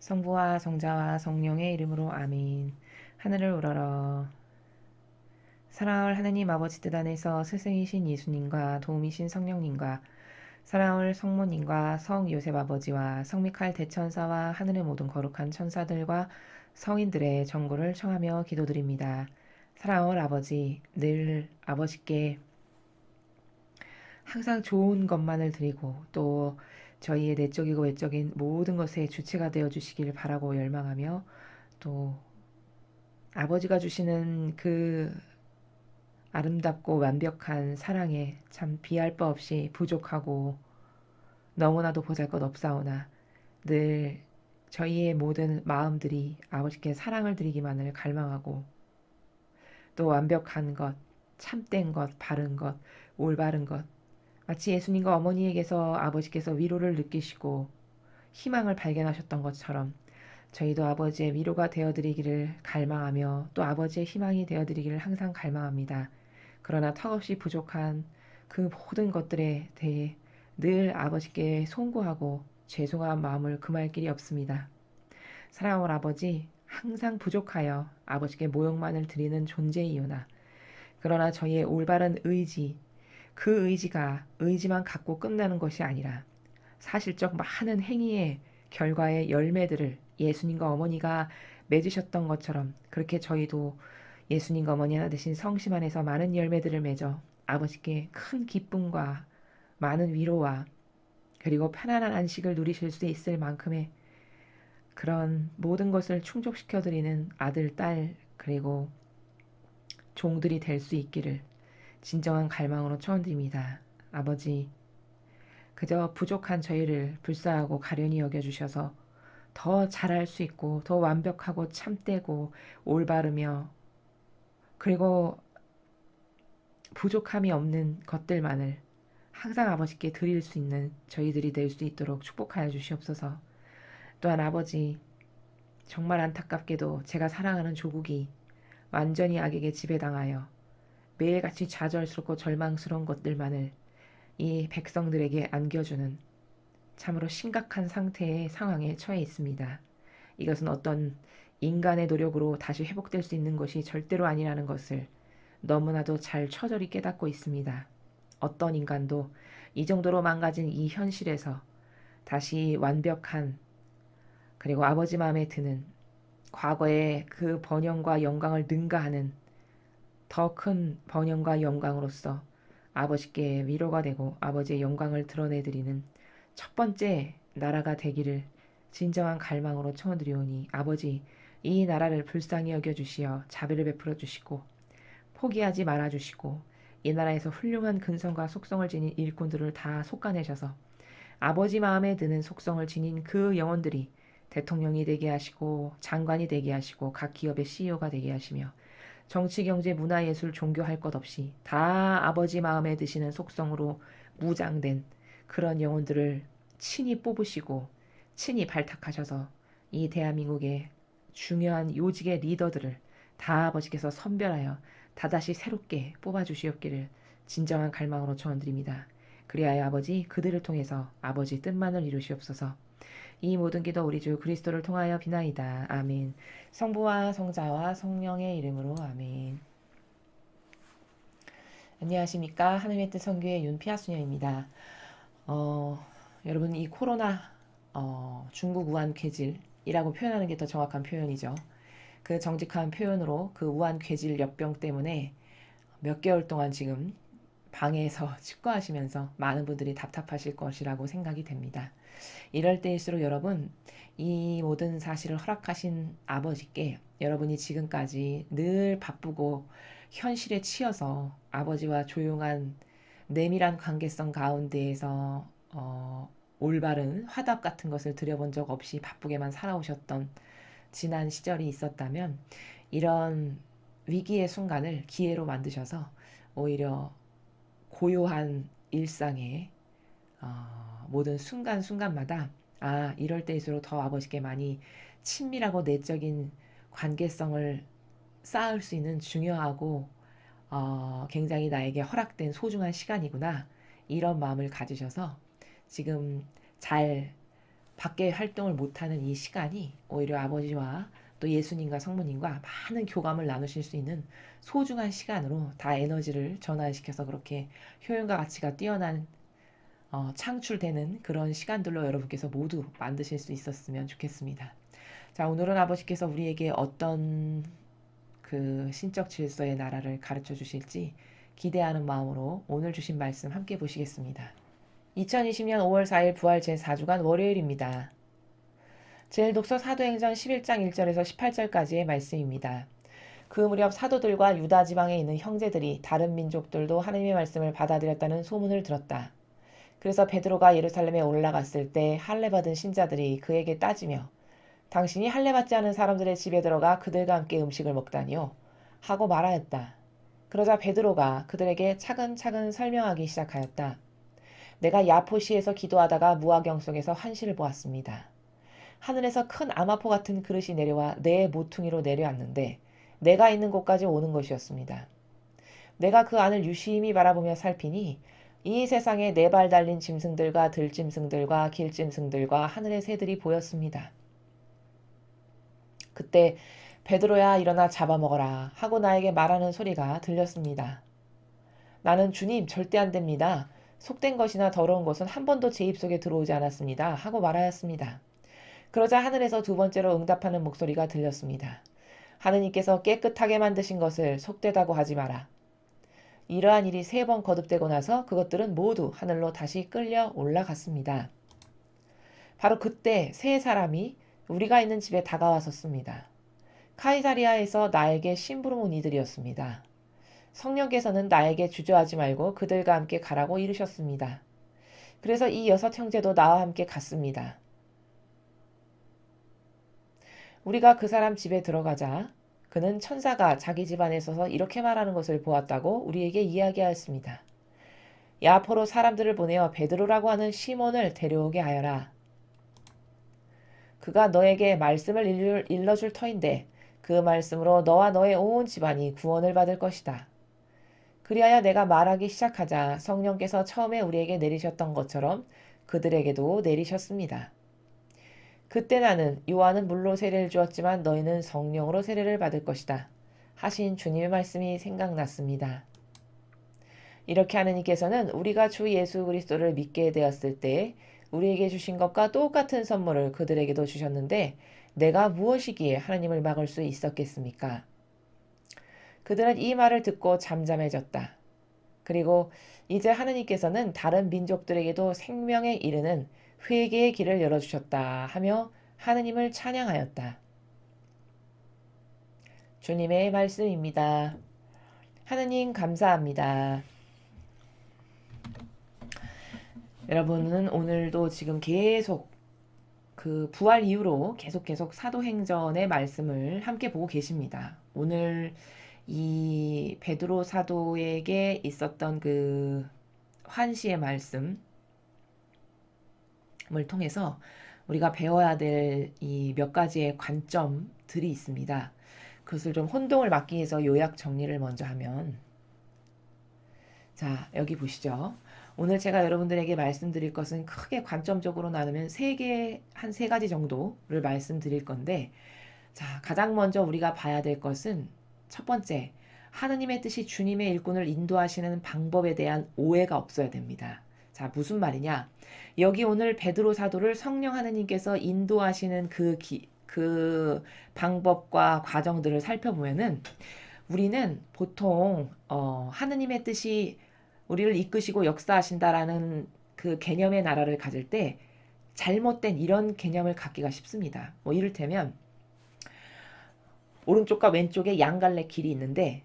성부와 성자와 성령의 이름으로 아멘. 하늘을 우러러. 사랑할 하느님 아버지 뜻 안에서 스승이신 예수님과 도움이신 성령님과 사랑할 성모님과 성 요셉 아버지와 성미칼 대천사와 하늘의 모든 거룩한 천사들과 성인들의 정고를 청하며 기도드립니다. 사랑할 아버지, 늘 아버지께 항상 좋은 것만을 드리고 또 저희의 내적이고 외적인 모든 것의 주체가 되어 주시기를 바라고 열망하며 또 아버지가 주시는 그 아름답고 완벽한 사랑에 참 비할 바 없이 부족하고 너무나도 보잘것없사오나 늘 저희의 모든 마음들이 아버지께 사랑을 드리기만을 갈망하고 또 완벽한 것, 참된 것, 바른 것, 올바른 것 마치 예수님과 어머니에게서 아버지께서 위로를 느끼시고 희망을 발견하셨던 것처럼 저희도 아버지의 위로가 되어드리기를 갈망하며 또 아버지의 희망이 되어드리기를 항상 갈망합니다. 그러나 턱없이 부족한 그 모든 것들에 대해 늘 아버지께 송구하고 죄송한 마음을 금할 길이 없습니다. 사랑하는 아버지, 항상 부족하여 아버지께 모욕만을 드리는 존재이오나 그러나 저희의 올바른 의지, 그 의지가 의지만 갖고 끝나는 것이 아니라 사실적 많은 행위의 결과의 열매들을 예수님과 어머니가 맺으셨던 것처럼 그렇게 저희도 예수님과 어머니 하나 되신 성심 안에서 많은 열매들을 맺어 아버지께 큰 기쁨과 많은 위로와 그리고 편안한 안식을 누리실 수 있을 만큼의 그런 모든 것을 충족시켜 드리는 아들, 딸 그리고 종들이 될 수 있기를 진정한 갈망으로 초원드립니다. 아버지, 그저 부족한 저희를 불쌍하고 가련히 여겨주셔서 더 잘할 수 있고 더 완벽하고 참되고 올바르며 그리고 부족함이 없는 것들만을 항상 아버지께 드릴 수 있는 저희들이 될 수 있도록 축복하여 주시옵소서. 또한 아버지, 정말 안타깝게도 제가 사랑하는 조국이 완전히 악에게 지배당하여 매일같이 좌절스럽고 절망스러운 것들만을 이 백성들에게 안겨주는 참으로 심각한 상태의 상황에 처해 있습니다. 이것은 어떤 인간의 노력으로 다시 회복될 수 있는 것이 절대로 아니라는 것을 너무나도 잘 처절히 깨닫고 있습니다. 어떤 인간도 이 정도로 망가진 이 현실에서 다시 완벽한 그리고 아버지 마음에 드는 과거의 그 번영과 영광을 능가하는 더 큰 번영과 영광으로서 아버지께 위로가 되고 아버지의 영광을 드러내드리는 첫 번째 나라가 되기를 진정한 갈망으로 청하드리오니 아버지 이 나라를 불쌍히 여겨주시어 자비를 베풀어 주시고 포기하지 말아주시고 이 나라에서 훌륭한 근성과 속성을 지닌 일꾼들을 다 솎아내셔서 아버지 마음에 드는 속성을 지닌 그 영혼들이 대통령이 되게 하시고 장관이 되게 하시고 각 기업의 CEO가 되게 하시며 정치, 경제, 문화, 예술, 종교 할 것 없이 다 아버지 마음에 드시는 속성으로 무장된 그런 영혼들을 친히 뽑으시고 친히 발탁하셔서 이 대한민국의 중요한 요직의 리더들을 다 아버지께서 선별하여 다다시 새롭게 뽑아주시옵기를 진정한 갈망으로 초원드립니다. 그리하여 아버지 그들을 통해서 아버지 뜻만을 이루시옵소서. 이 모든 기도 우리 주 그리스도를 통하여 비나이다. 아멘. 성부와 성자와 성령의 이름으로 아멘. 안녕하십니까. 하늘의 뜻 선교의 윤피아 수녀입니다. 여러분 이 코로나 중국 우한 괴질이라고 표현하는 게 더 정확한 표현이죠. 그 정직한 표현으로 그 우한 괴질 역병 때문에 몇 개월 동안 지금 방에서 치과하시면서 많은 분들이 답답하실 것이라고 생각이 됩니다. 이럴 때일수록 여러분 이 모든 사실을 허락하신 아버지께 여러분이 지금까지 늘 바쁘고 현실에 치여서 아버지와 조용한 내밀한 관계성 가운데에서 올바른 화답 같은 것을 드려본 적 없이 바쁘게만 살아오셨던 지난 시절이 있었다면 이런 위기의 순간을 기회로 만드셔서 오히려 고요한 일상에 모든 순간순간마다 이럴 때일수록 더 아버지께 많이 친밀하고 내적인 관계성을 쌓을 수 있는 중요하고 굉장히 나에게 허락된 소중한 시간이구나 이런 마음을 가지셔서 지금 잘 밖에 활동을 못하는 이 시간이 오히려 아버지와 또 예수님과 성모님과 많은 교감을 나누실 수 있는 소중한 시간으로 다 에너지를 전환시켜서 그렇게 효용과 가치가 뛰어난 창출되는 그런 시간들로 여러분께서 모두 만드실 수 있었으면 좋겠습니다. 자, 오늘은 아버지께서 우리에게 어떤 그 신적 질서의 나라를 가르쳐 주실지 기대하는 마음으로 오늘 주신 말씀 함께 보시겠습니다. 2020년 5월 4일 부활 제4주간 월요일입니다. 제1독서 사도행전 11장 1절에서 18절까지의 말씀입니다. 그 무렵 사도들과 유다 지방에 있는 형제들이 다른 민족들도 하나님의 말씀을 받아들였다는 소문을 들었다. 그래서 베드로가 예루살렘에 올라갔을 때 할례 받은 신자들이 그에게 따지며 당신이 할례 받지 않은 사람들의 집에 들어가 그들과 함께 음식을 먹다니요 하고 말하였다. 그러자 베드로가 그들에게 차근차근 설명하기 시작하였다. 내가 야포시에서 기도하다가 무화경 속에서 환시를 보았습니다. 하늘에서 큰 아마포 같은 그릇이 내려와 내 모퉁이로 내려왔는데 내가 있는 곳까지 오는 것이었습니다. 내가 그 안을 유심히 바라보며 살피니 이 세상에 네 발 달린 짐승들과 들짐승들과 길짐승들과 하늘의 새들이 보였습니다. 그때 베드로야 일어나 잡아먹어라 하고 나에게 말하는 소리가 들렸습니다. 나는 주님 절대 안 됩니다. 속된 것이나 더러운 것은 한 번도 제 입속에 들어오지 않았습니다 하고 말하였습니다. 그러자 하늘에서 두 번째로 응답하는 목소리가 들렸습니다. 하느님께서 깨끗하게 만드신 것을 속되다고 하지 마라. 이러한 일이 3번 거듭되고 나서 그것들은 모두 하늘로 다시 끌려 올라갔습니다. 바로 그때 세 사람이 우리가 있는 집에 다가왔었습니다. 카이사리아에서 나에게 심부름 온 이들이었습니다. 성령께서는 나에게 주저하지 말고 그들과 함께 가라고 이르셨습니다. 그래서 이 6 형제도 나와 함께 갔습니다. 우리가 그 사람 집에 들어가자 그는 천사가 자기 집안에 서서 이렇게 말하는 것을 보았다고 우리에게 이야기하였습니다. 야포로 사람들을 보내어 베드로라고 하는 시몬을 데려오게 하여라. 그가 너에게 말씀을 일러줄 터인데 그 말씀으로 너와 너의 온 집안이 구원을 받을 것이다. 그리하여 내가 말하기 시작하자 성령께서 처음에 우리에게 내리셨던 것처럼 그들에게도 내리셨습니다. 그때 나는 요한은 물로 세례를 주었지만 너희는 성령으로 세례를 받을 것이다. 하신 주님의 말씀이 생각났습니다. 이렇게 하느님께서는 우리가 주 예수 그리스도를 믿게 되었을 때 우리에게 주신 것과 똑같은 선물을 그들에게도 주셨는데 내가 무엇이기에 하나님을 막을 수 있었겠습니까? 그들은 이 말을 듣고 잠잠해졌다. 그리고 이제 하느님께서는 다른 민족들에게도 생명에 이르는 회개의 길을 열어주셨다 하며 하느님을 찬양하였다. 주님의 말씀입니다. 하느님 감사합니다. 여러분은 오늘도 지금 계속 그 부활 이후로 계속 사도행전의 말씀을 함께 보고 계십니다. 오늘 이 베드로 사도에게 있었던 그 환시의 말씀을 통해서 우리가 배워야 될 이 몇 가지의 관점들이 있습니다. 그것을 좀 혼동을 막기 위해서 요약 정리를 먼저 하면, 자, 여기 보시죠. 오늘 제가 여러분들에게 말씀드릴 것은 크게 관점적으로 나누면 한 세 가지 정도를 말씀드릴 건데, 자, 가장 먼저 우리가 봐야 될 것은 첫 번째, 하느님의 뜻이 주님의 일꾼을 인도하시는 방법에 대한 오해가 없어야 됩니다. 자, 무슨 말이냐? 여기 오늘 베드로 사도를 성령 하느님께서 인도하시는 그 방법과 과정들을 살펴보면은 우리는 보통 하느님의 뜻이 우리를 이끄시고 역사하신다라는 그 개념의 나라를 가질 때 잘못된 이런 개념을 갖기가 쉽습니다. 뭐 이를테면 오른쪽과 왼쪽에 양갈래 길이 있는데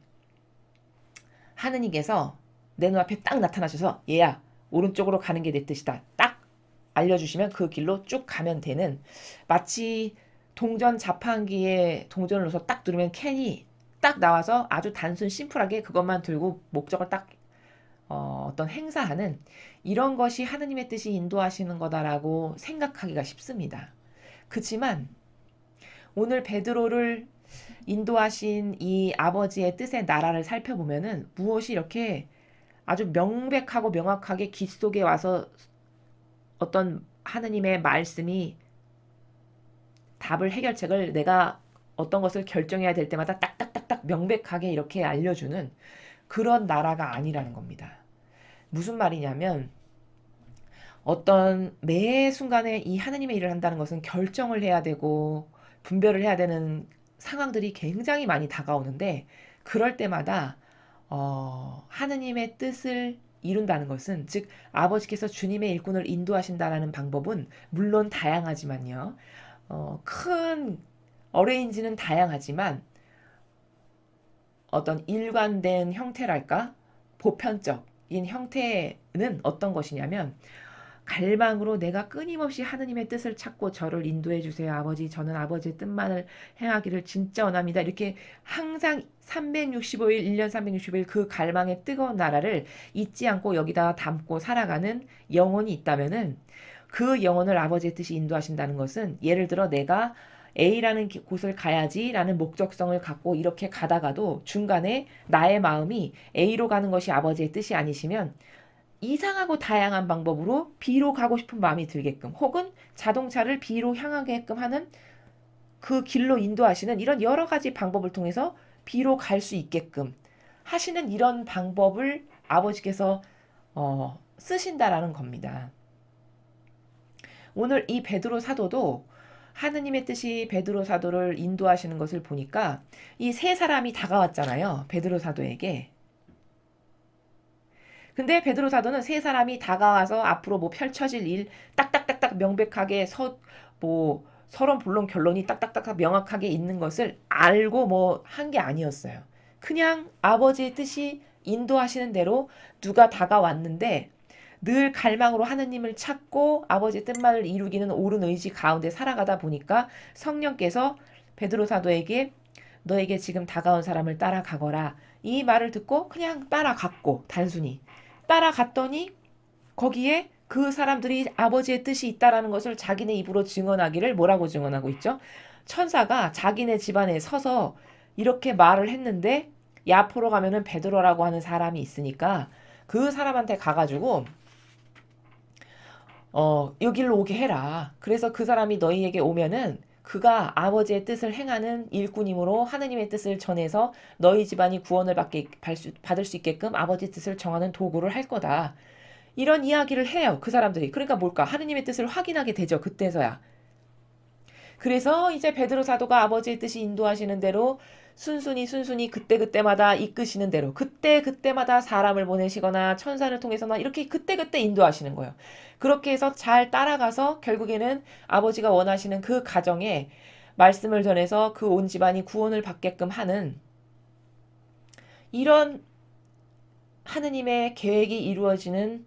하느님께서 내 눈앞에 딱 나타나셔서 얘야 오른쪽으로 가는 게 내 뜻이다 딱 알려주시면 그 길로 쭉 가면 되는, 마치 동전 자판기에 동전을 넣어서 딱 누르면 캔이 딱 나와서 아주 단순 심플하게 그것만 들고 목적을 딱 어떤 행사하는 이런 것이 하느님의 뜻이 인도하시는 거다라고 생각하기가 쉽습니다. 그렇지만 오늘 베드로를 인도하신 이 아버지의 뜻의 나라를 살펴보면은 무엇이 이렇게 아주 명백하고 명확하게 귀 속에 와서 어떤 하느님의 말씀이 답을 해결책을 내가 어떤 것을 결정해야 될 때마다 딱딱딱딱 명백하게 이렇게 알려주는 그런 나라가 아니라는 겁니다. 무슨 말이냐면 어떤 매 순간에 이 하느님의 일을 한다는 것은 결정을 해야 되고 분별을 해야 되는 상황들이 굉장히 많이 다가오는데 그럴 때마다 하느님의 뜻을 이룬다는 것은 즉 아버지께서 주님의 일꾼을 인도하신다라는 방법은 물론 다양하지만요. 큰 어레인지는 다양하지만 어떤 일관된 형태랄까? 보편적인 형태는 어떤 것이냐면 갈망으로 내가 끊임없이 하느님의 뜻을 찾고 저를 인도해 주세요. 아버지, 저는 아버지의 뜻만을 행하기를 진짜 원합니다. 이렇게 항상 365일, 1년 365일 그 갈망의 뜨거운 나라를 잊지 않고 여기다 담고 살아가는 영혼이 있다면은 그 영혼을 아버지의 뜻이 인도하신다는 것은 예를 들어 내가 A라는 곳을 가야지라는 목적성을 갖고 이렇게 가다가도 중간에 나의 마음이 A로 가는 것이 아버지의 뜻이 아니시면 이상하고 다양한 방법으로 B로 가고 싶은 마음이 들게끔 혹은 자동차를 B로 향하게끔 하는 그 길로 인도하시는 이런 여러 가지 방법을 통해서 B로 갈 수 있게끔 하시는 이런 방법을 아버지께서 쓰신다라는 겁니다. 오늘 이 베드로 사도도 하느님의 뜻이 베드로 사도를 인도하시는 것을 보니까 이 세 사람이 다가왔잖아요. 베드로 사도에게. 근데 베드로 사도는 세 사람이 다가와서 앞으로 뭐 펼쳐질 일 딱딱딱딱 명백하게 서론 본론 결론이 딱딱딱딱 명확하게 있는 것을 알고 뭐 한 게 아니었어요. 그냥 아버지의 뜻이 인도하시는 대로 누가 다가왔는데 늘 갈망으로 하느님을 찾고 아버지의 뜻만을 이루기는 옳은 의지 가운데 살아가다 보니까 성령께서 베드로 사도에게 너에게 지금 다가온 사람을 따라가거라. 이 말을 듣고 그냥 따라갔고 단순히 따라갔더니 거기에 그 사람들이 아버지의 뜻이 있다라는 것을 자기네 입으로 증언하기를 뭐라고 증언하고 있죠? 천사가 자기네 집안에 서서 이렇게 말을 했는데 야포로 가면은 베드로라고 하는 사람이 있으니까 그 사람한테 가가지고 여기로 오게 해라. 그래서 그 사람이 너희에게 오면은 그가 아버지의 뜻을 행하는 일꾼이므로 하느님의 뜻을 전해서 너희 집안이 구원을 받을 수 있게끔 아버지 뜻을 정하는 도구를 할 거다. 이런 이야기를 해요. 그 사람들이. 그러니까 뭘까? 하느님의 뜻을 확인하게 되죠. 그때서야. 그래서 이제 베드로 사도가 아버지의 뜻이 인도하시는 대로 순순히 그때그때마다 이끄시는 대로 그때그때마다 사람을 보내시거나 천사를 통해서나 이렇게 그때그때 인도하시는 거예요. 그렇게 해서 잘 따라가서 결국에는 아버지가 원하시는 그 가정에 말씀을 전해서 그 온 집안이 구원을 받게끔 하는 이런 하느님의 계획이 이루어지는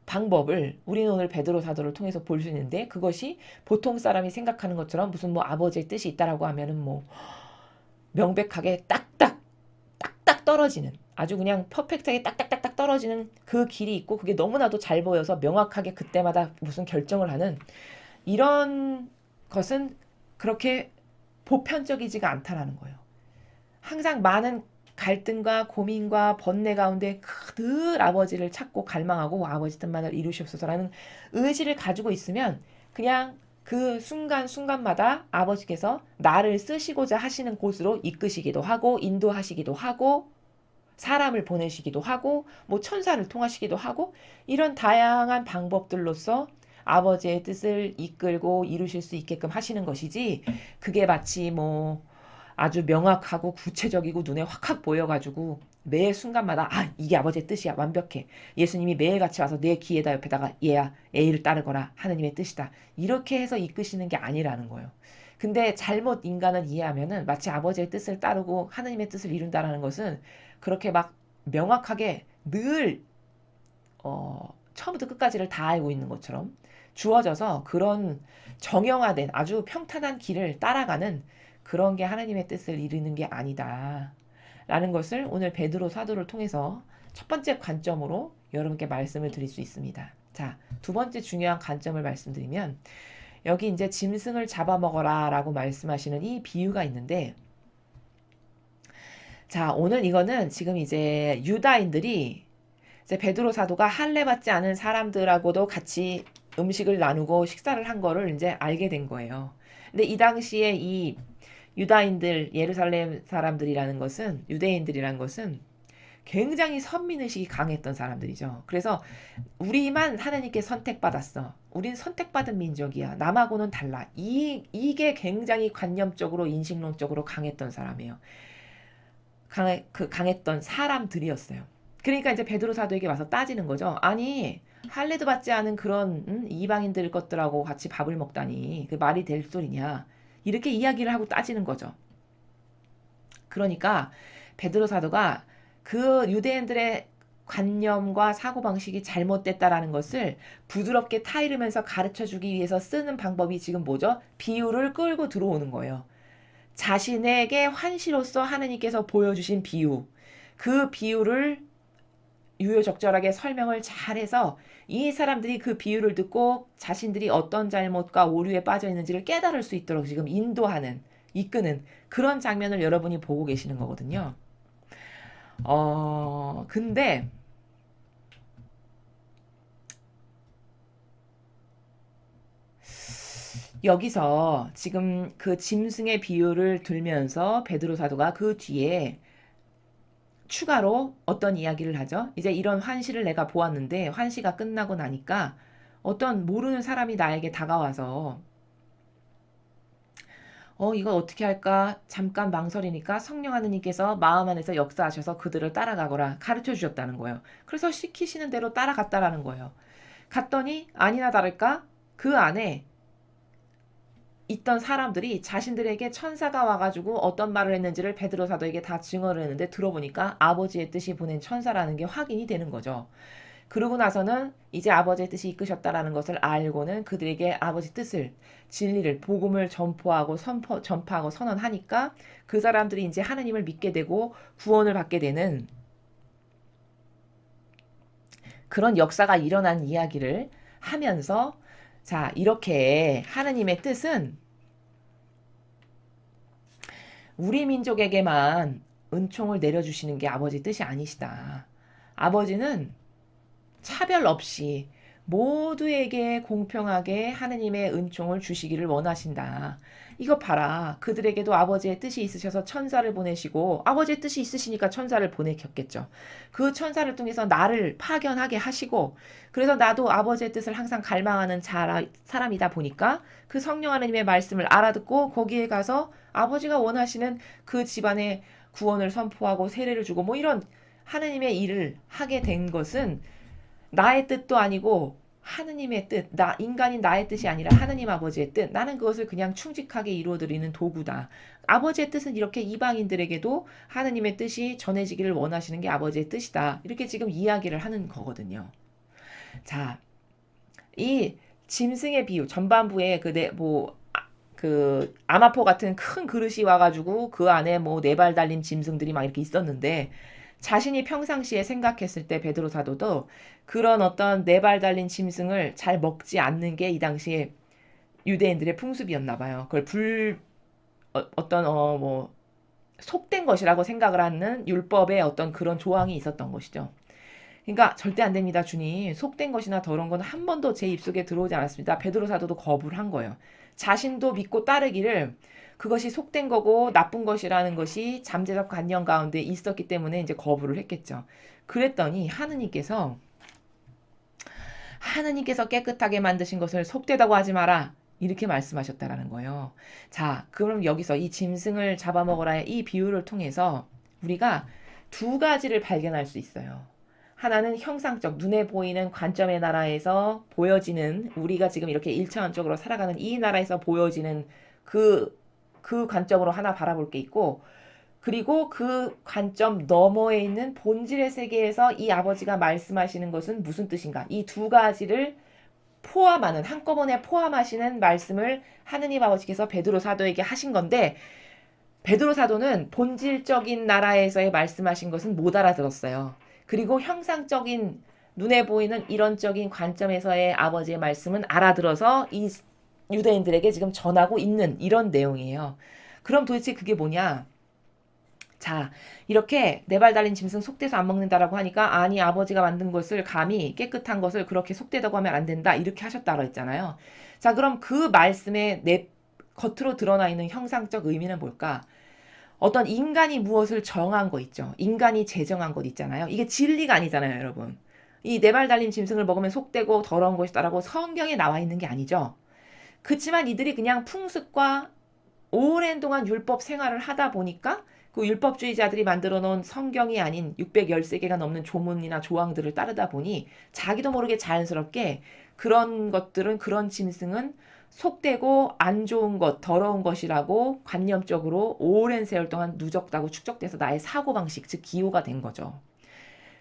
방법을 우리는 오늘 베드로 사도를 통해서 볼 수 있는데 그것이 보통 사람이 생각하는 것처럼 무슨 뭐 아버지의 뜻이 있다라고 하면은 뭐 명백하게 딱딱 떨어지는 아주 그냥 퍼펙트하게 딱딱딱딱 떨어지는 그 길이 있고 그게 너무나도 잘 보여서 명확하게 그때마다 무슨 결정을 하는 이런 것은 그렇게 보편적이지가 않다라는 거예요. 항상 많은 갈등과 고민과 번뇌 가운데 늘 아버지를 찾고 갈망하고 아버지 뜻만을 이루시옵소서라는 의지를 가지고 있으면 그냥 그 순간순간마다 아버지께서 나를 쓰시고자 하시는 곳으로 이끄시기도 하고 인도하시기도 하고 사람을 보내시기도 하고 뭐 천사를 통하시기도 하고 이런 다양한 방법들로서 아버지의 뜻을 이끌고 이루실 수 있게끔 하시는 것이지 그게 마치 뭐 아주 명확하고 구체적이고 눈에 확확 보여가지고 매 순간마다 이게 아버지의 뜻이야 완벽해 예수님이 매일같이 와서 내 귀에다 옆에다가 얘야 A를 따르거라 하느님의 뜻이다 이렇게 해서 이끄시는 게 아니라는 거예요. 근데 잘못 인간은 이해하면은 마치 아버지의 뜻을 따르고 하느님의 뜻을 이룬다라는 것은 그렇게 막 명확하게 늘 처음부터 끝까지를 다 알고 있는 것처럼 주어져서 그런 정형화된 아주 평탄한 길을 따라가는 그런 게 하나님의 뜻을 이루는 게 아니다. 라는 것을 오늘 베드로 사도를 통해서 첫 번째 관점으로 여러분께 말씀을 드릴 수 있습니다. 자, 두 번째 중요한 관점을 말씀드리면 여기 이제 짐승을 잡아먹어라 라고 말씀하시는 이 비유가 있는데 자, 오늘 이거는 지금 이제 유다인들이 이제 베드로 사도가 할례 받지 않은 사람들하고도 같이 음식을 나누고 식사를 한 거를 이제 알게 된 거예요. 근데 이 당시에 이 유다인들, 예루살렘 사람들이라는 것은, 유대인들이라는 것은 굉장히 선민의식이 강했던 사람들이죠. 그래서 우리만 하나님께 선택받았어. 우린 선택받은 민족이야. 남하고는 달라. 이게 굉장히 관념적으로, 인식론적으로 강했던 사람이에요. 강했던 사람들이었어요. 그러니까 이제 베드로 사도에게 와서 따지는 거죠. 아니, 할례도 받지 않은 그런 이방인들 것들하고 같이 밥을 먹다니 그 말이 될 소리냐. 이렇게 이야기를 하고 따지는 거죠. 그러니까 베드로 사도가 그 유대인들의 관념과 사고방식이 잘못됐다라는 것을 부드럽게 타이르면서 가르쳐주기 위해서 쓰는 방법이 지금 뭐죠? 비유를 끌고 들어오는 거예요. 자신에게 환시로서 하느님께서 보여주신 비유, 그 비유를 유효적절하게 설명을 잘해서 이 사람들이 그 비유를 듣고 자신들이 어떤 잘못과 오류에 빠져 있는지를 깨달을 수 있도록 지금 인도하는, 이끄는 그런 장면을 여러분이 보고 계시는 거거든요. 근데 여기서 지금 그 짐승의 비유를 들면서 베드로 사도가 그 뒤에 추가로 어떤 이야기를 하죠? 이제 이런 환시를 내가 보았는데 환시가 끝나고 나니까 어떤 모르는 사람이 나에게 다가와서 이거 어떻게 할까? 잠깐 망설이니까 성령 하느님께서 마음 안에서 역사하셔서 그들을 따라가거라 가르쳐 주셨다는 거예요. 그래서 시키시는 대로 따라갔다라는 거예요. 갔더니 아니나 다를까? 그 안에 있던 사람들이 자신들에게 천사가 와가지고 어떤 말을 했는지를 베드로 사도에게 다 증언을 했는데 들어보니까 아버지의 뜻이 보낸 천사라는 게 확인이 되는 거죠. 그러고 나서는 이제 아버지의 뜻이 이끄셨다라는 것을 알고는 그들에게 아버지 뜻을, 진리를, 복음을 전파하고 선언하니까 그 사람들이 이제 하느님을 믿게 되고 구원을 받게 되는 그런 역사가 일어난 이야기를 하면서 자, 이렇게 하느님의 뜻은 우리 민족에게만 은총을 내려주시는 게 아버지 뜻이 아니시다. 아버지는 차별 없이 모두에게 공평하게 하느님의 은총을 주시기를 원하신다. 이거 봐라. 그들에게도 아버지의 뜻이 있으셔서 천사를 보내시고 아버지의 뜻이 있으시니까 천사를 보내셨겠죠. 그 천사를 통해서 나를 파견하게 하시고 그래서 나도 아버지의 뜻을 항상 갈망하는 사람이다 보니까 그 성령 하느님의 말씀을 알아듣고 거기에 가서 아버지가 원하시는 그 집안의 구원을 선포하고 세례를 주고 뭐 이런 하느님의 일을 하게 된 것은 나의 뜻도 아니고 하느님의 뜻, 인간인 나의 뜻이 아니라 하느님 아버지의 뜻, 나는 그것을 그냥 충직하게 이루어드리는 도구다. 아버지의 뜻은 이렇게 이방인들에게도 하느님의 뜻이 전해지기를 원하시는 게 아버지의 뜻이다. 이렇게 지금 이야기를 하는 거거든요. 자, 이 짐승의 비유, 전반부에 그 아마포 같은 큰 그릇이 와가지고 그 안에 뭐 네 발 달린 짐승들이 막 이렇게 있었는데 자신이 평상시에 생각했을 때 베드로 사도도 그런 어떤 네 발 달린 짐승을 잘 먹지 않는 게 이 당시에 유대인들의 풍습이었나 봐요. 그걸 뭐 속된 것이라고 생각을 하는 율법의 어떤 그런 조항이 있었던 것이죠. 그러니까 절대 안 됩니다, 주님. 속된 것이나 더러운 건 한 번도 제 입속에 들어오지 않았습니다. 베드로 사도도 거부를 한 거예요. 자신도 믿고 따르기를 그것이 속된 거고 나쁜 것이라는 것이 잠재적 관념 가운데 있었기 때문에 이제 거부를 했겠죠. 그랬더니 하느님께서 깨끗하게 만드신 것을 속되다고 하지 마라. 이렇게 말씀하셨다라는 거예요. 자, 그럼 여기서 이 짐승을 잡아먹으라의 이 비유를 통해서 우리가 두 가지를 발견할 수 있어요. 하나는 형상적, 눈에 보이는 관점의 나라에서 보여지는 우리가 지금 이렇게 일차원적으로 살아가는 이 나라에서 보여지는 그 관점으로 하나 바라볼 게 있고 그리고 그 관점 너머에 있는 본질의 세계에서 이 아버지가 말씀하시는 것은 무슨 뜻인가? 이 두 가지를 포함하는 한꺼번에 포함하시는 말씀을 하느님 아버지께서 베드로 사도에게 하신 건데 베드로 사도는 본질적인 나라에서의 말씀하신 것은 못 알아들었어요. 그리고 형상적인 눈에 보이는 이론적인 관점에서의 아버지의 말씀은 알아들어서 이 유대인들에게 지금 전하고 있는 이런 내용이에요. 그럼 도대체 그게 뭐냐? 자, 이렇게 네 발 달린 짐승 속대서 안 먹는다라고 하니까 아니 아버지가 만든 것을 감히 깨끗한 것을 그렇게 속되다고 하면 안 된다 이렇게 하셨다고 했잖아요. 자, 그럼 그 말씀에 내 겉으로 드러나 있는 형상적 의미는 뭘까? 어떤 인간이 무엇을 정한 거 있죠. 인간이 제정한 것 있잖아요. 이게 진리가 아니잖아요, 여러분. 이 네 발 달린 짐승을 먹으면 속되고 더러운 것이다라고 성경에 나와 있는 게 아니죠. 그렇지만 이들이 그냥 풍습과 오랜 동안 율법 생활을 하다 보니까 그 율법주의자들이 만들어 놓은 성경이 아닌 613개가 넘는 조문이나 조항들을 따르다 보니 자기도 모르게 자연스럽게 그런 것들은 그런 짐승은 속되고 안 좋은 것, 더러운 것이라고 관념적으로 오랜 세월 동안 누적되고 축적돼서 나의 사고방식, 즉 기호가 된 거죠.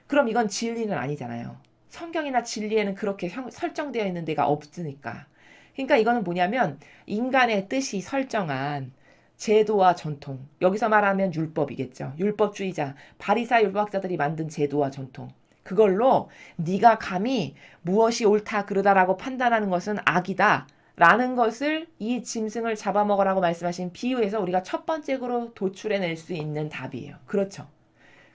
그럼 이건 진리는 아니잖아요. 성경이나 진리에는 그렇게 설정되어 있는 데가 없으니까. 그러니까 이거는 뭐냐면 인간의 뜻이 설정한 제도와 전통. 여기서 말하면 율법이겠죠. 율법주의자, 바리사 율법학자들이 만든 제도와 전통. 그걸로 네가 감히 무엇이 옳다 그르다라고 판단하는 것은 악이다. 라는 것을 이 짐승을 잡아먹으라고 말씀하신 비유에서 우리가 첫 번째로 도출해낼 수 있는 답이에요. 그렇죠.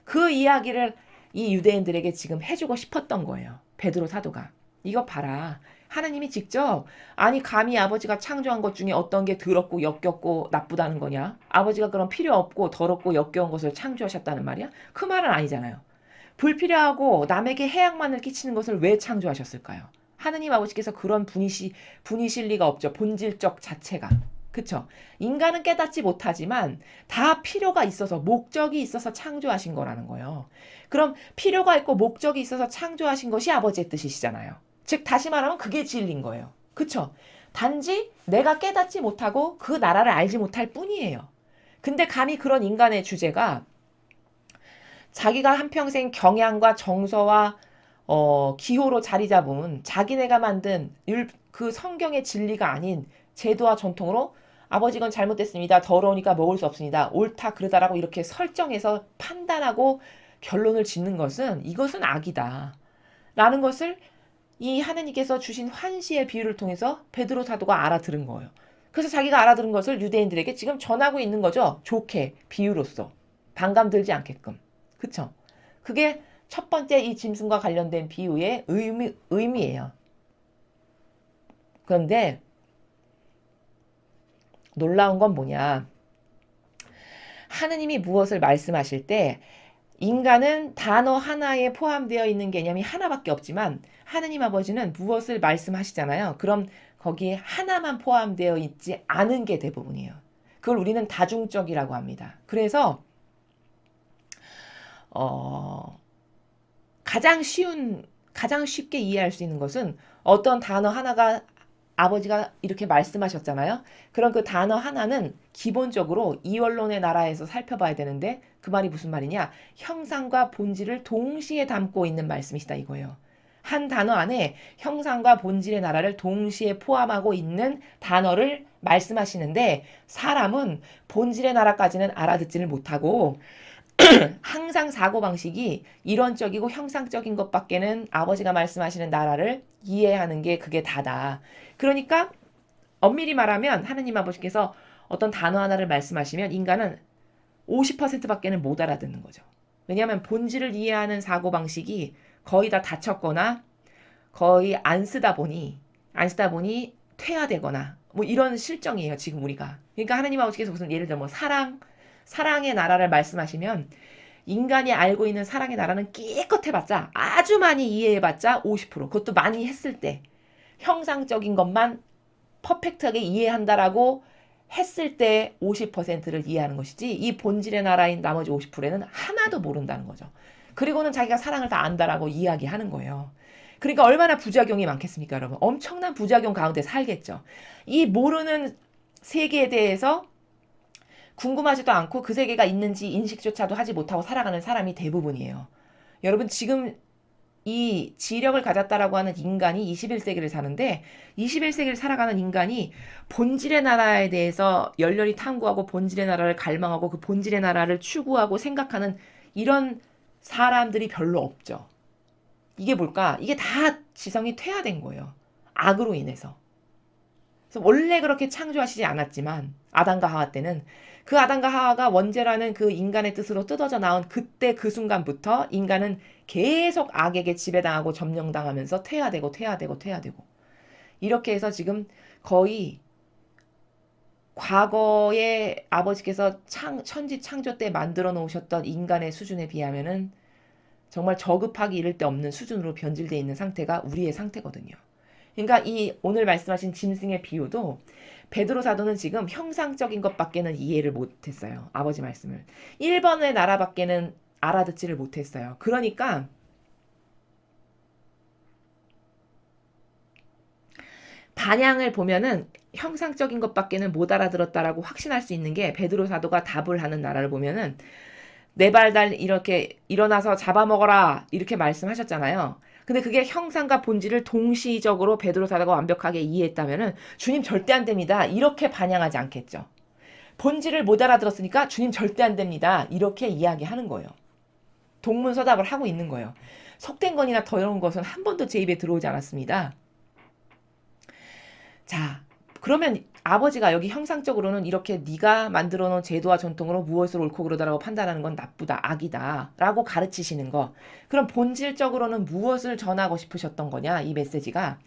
그 이야기를 이 유대인들에게 지금 해주고 싶었던 거예요. 베드로 사도가. 이거 봐라. 하느님이 직접 아니 감히 아버지가 창조한 것 중에 어떤 게 더럽고 역겹고 나쁘다는 거냐? 아버지가 그런 필요 없고 더럽고 역겨운 것을 창조하셨다는 말이야? 그 말은 아니잖아요. 불필요하고 남에게 해악만을 끼치는 것을 왜 창조하셨을까요? 하느님 아버지께서 그런 분이실 리가 없죠. 본질적 자체가. 그쵸? 인간은 깨닫지 못하지만 다 필요가 있어서 목적이 있어서 창조하신 거라는 거예요. 그럼 필요가 있고 목적이 있어서 창조하신 것이 아버지의 뜻이시잖아요. 즉 다시 말하면 그게 진리인 거예요. 그쵸? 단지 내가 깨닫지 못하고 그 나라를 알지 못할 뿐이에요. 근데 감히 그런 인간의 주제가 자기가 한평생 경향과 정서와 기호로 자리 잡은 자기네가 만든 그 성경의 진리가 아닌 제도와 전통으로 아버지 건 잘못됐습니다. 더러우니까 먹을 수 없습니다. 옳다 그르다라고 이렇게 설정해서 판단하고 결론을 짓는 것은 이것은 악이다. 라는 것을 이 하느님께서 주신 환시의 비유를 통해서 베드로 사도가 알아들은 거예요. 그래서 자기가 알아들은 것을 유대인들에게 지금 전하고 있는 거죠. 좋게 비유로서. 반감 들지 않게끔. 그쵸? 그게 첫 번째 이 짐승과 관련된 비유의 의미예요. 그런데 놀라운 건 뭐냐? 하느님이 무엇을 말씀하실 때 인간은 단어 하나에 포함되어 있는 개념이 하나밖에 없지만 하느님 아버지는 무엇을 말씀하시잖아요. 그럼 거기에 하나만 포함되어 있지 않은 게 대부분이에요. 그걸 우리는 다중적이라고 합니다. 그래서 가장 쉽게 이해할 수 있는 것은 어떤 단어 하나가 아버지가 이렇게 말씀하셨잖아요. 그럼 그 단어 하나는 기본적으로 이원론의 나라에서 살펴봐야 되는데 그 말이 무슨 말이냐? 형상과 본질을 동시에 담고 있는 말씀이시다 이거예요. 한 단어 안에 형상과 본질의 나라를 동시에 포함하고 있는 단어를 말씀하시는데 사람은 본질의 나라까지는 알아듣지를 못하고 항상 사고방식이 이론적이고 형상적인 것밖에는 아버지가 말씀하시는 나라를 이해하는 게 그게 다다. 그러니까 엄밀히 말하면 하느님 아버지께서 어떤 단어 하나를 말씀하시면 인간은 50%밖에는 못 알아듣는 거죠. 왜냐하면 본질을 이해하는 사고방식이 거의 다 닫혔거나 거의 안 쓰다 보니 퇴화되거나 뭐 이런 실정이에요. 지금 우리가. 그러니까 하느님 아버지께서 무슨 예를 들어 뭐 사랑의 나라를 말씀하시면 인간이 알고 있는 사랑의 나라는 깨끗해봤자 아주 많이 이해해봤자 50% 그것도 많이 했을 때 형상적인 것만 퍼펙트하게 이해한다라고 했을 때 50%를 이해하는 것이지 이 본질의 나라인 나머지 50%는 하나도 모른다는 거죠. 그리고는 자기가 사랑을 다 안다라고 이야기하는 거예요. 그러니까 얼마나 부작용이 많겠습니까, 여러분? 엄청난 부작용 가운데 살겠죠. 이 모르는 세계에 대해서 궁금하지도 않고 그 세계가 있는지 인식조차도 하지 못하고 살아가는 사람이 대부분이에요. 여러분 지금 이 지력을 가졌다라고 하는 인간이 21세기를 사는데 21세기를 살아가는 인간이 본질의 나라에 대해서 열렬히 탐구하고 본질의 나라를 갈망하고 그 본질의 나라를 추구하고 생각하는 이런 사람들이 별로 없죠. 이게 뭘까? 이게 다 지성이 퇴화된 거예요. 악으로 인해서. 그래서 원래 그렇게 창조하시지 않았지만 아담과 하와 때는 그 아담과 하와가 원죄라는 그 인간의 뜻으로 뜯어져 나온 그때 그 순간부터 인간은 계속 악에게 지배당하고 점령당하면서 퇴화되고 퇴화되고 퇴화되고 이렇게 해서 지금 거의 과거에 아버지께서 천지 창조 때 만들어 놓으셨던 인간의 수준에 비하면은 정말 저급하기 이를 데 없는 수준으로 변질되어 있는 상태가 우리의 상태거든요. 그러니까 이 오늘 말씀하신 짐승의 비유도 베드로 사도는 지금 형상적인 것밖에는 이해를 못했어요. 아버지 말씀을. 1번의 나라밖에는 알아듣지를 못했어요. 그러니까 반향을 보면은 형상적인 것밖에는 못 알아들었다라고 확신할 수 있는 게 베드로 사도가 답을 하는 나라를 보면은 네 발 달 이렇게 일어나서 잡아먹어라 이렇게 말씀하셨잖아요. 근데 그게 형상과 본질을 동시적으로 베드로 사도가 완벽하게 이해했다면은 주님 절대 안 됩니다. 이렇게 반향하지 않겠죠. 본질을 못 알아들었으니까 주님 절대 안 됩니다. 이렇게 이야기하는 거예요. 동문서답을 하고 있는 거예요. 속된 건이나 더러운 것은 한 번도 제 입에 들어오지 않았습니다. 자, 그러면 아버지가 여기 형상적으로는 이렇게 네가 만들어 놓은 제도와 전통으로 무엇을 옳고 그르다라고 판단하는 건 나쁘다, 악이다 라고 가르치시는 거. 그럼 본질적으로는 무엇을 전하고 싶으셨던 거냐, 이 메시지가.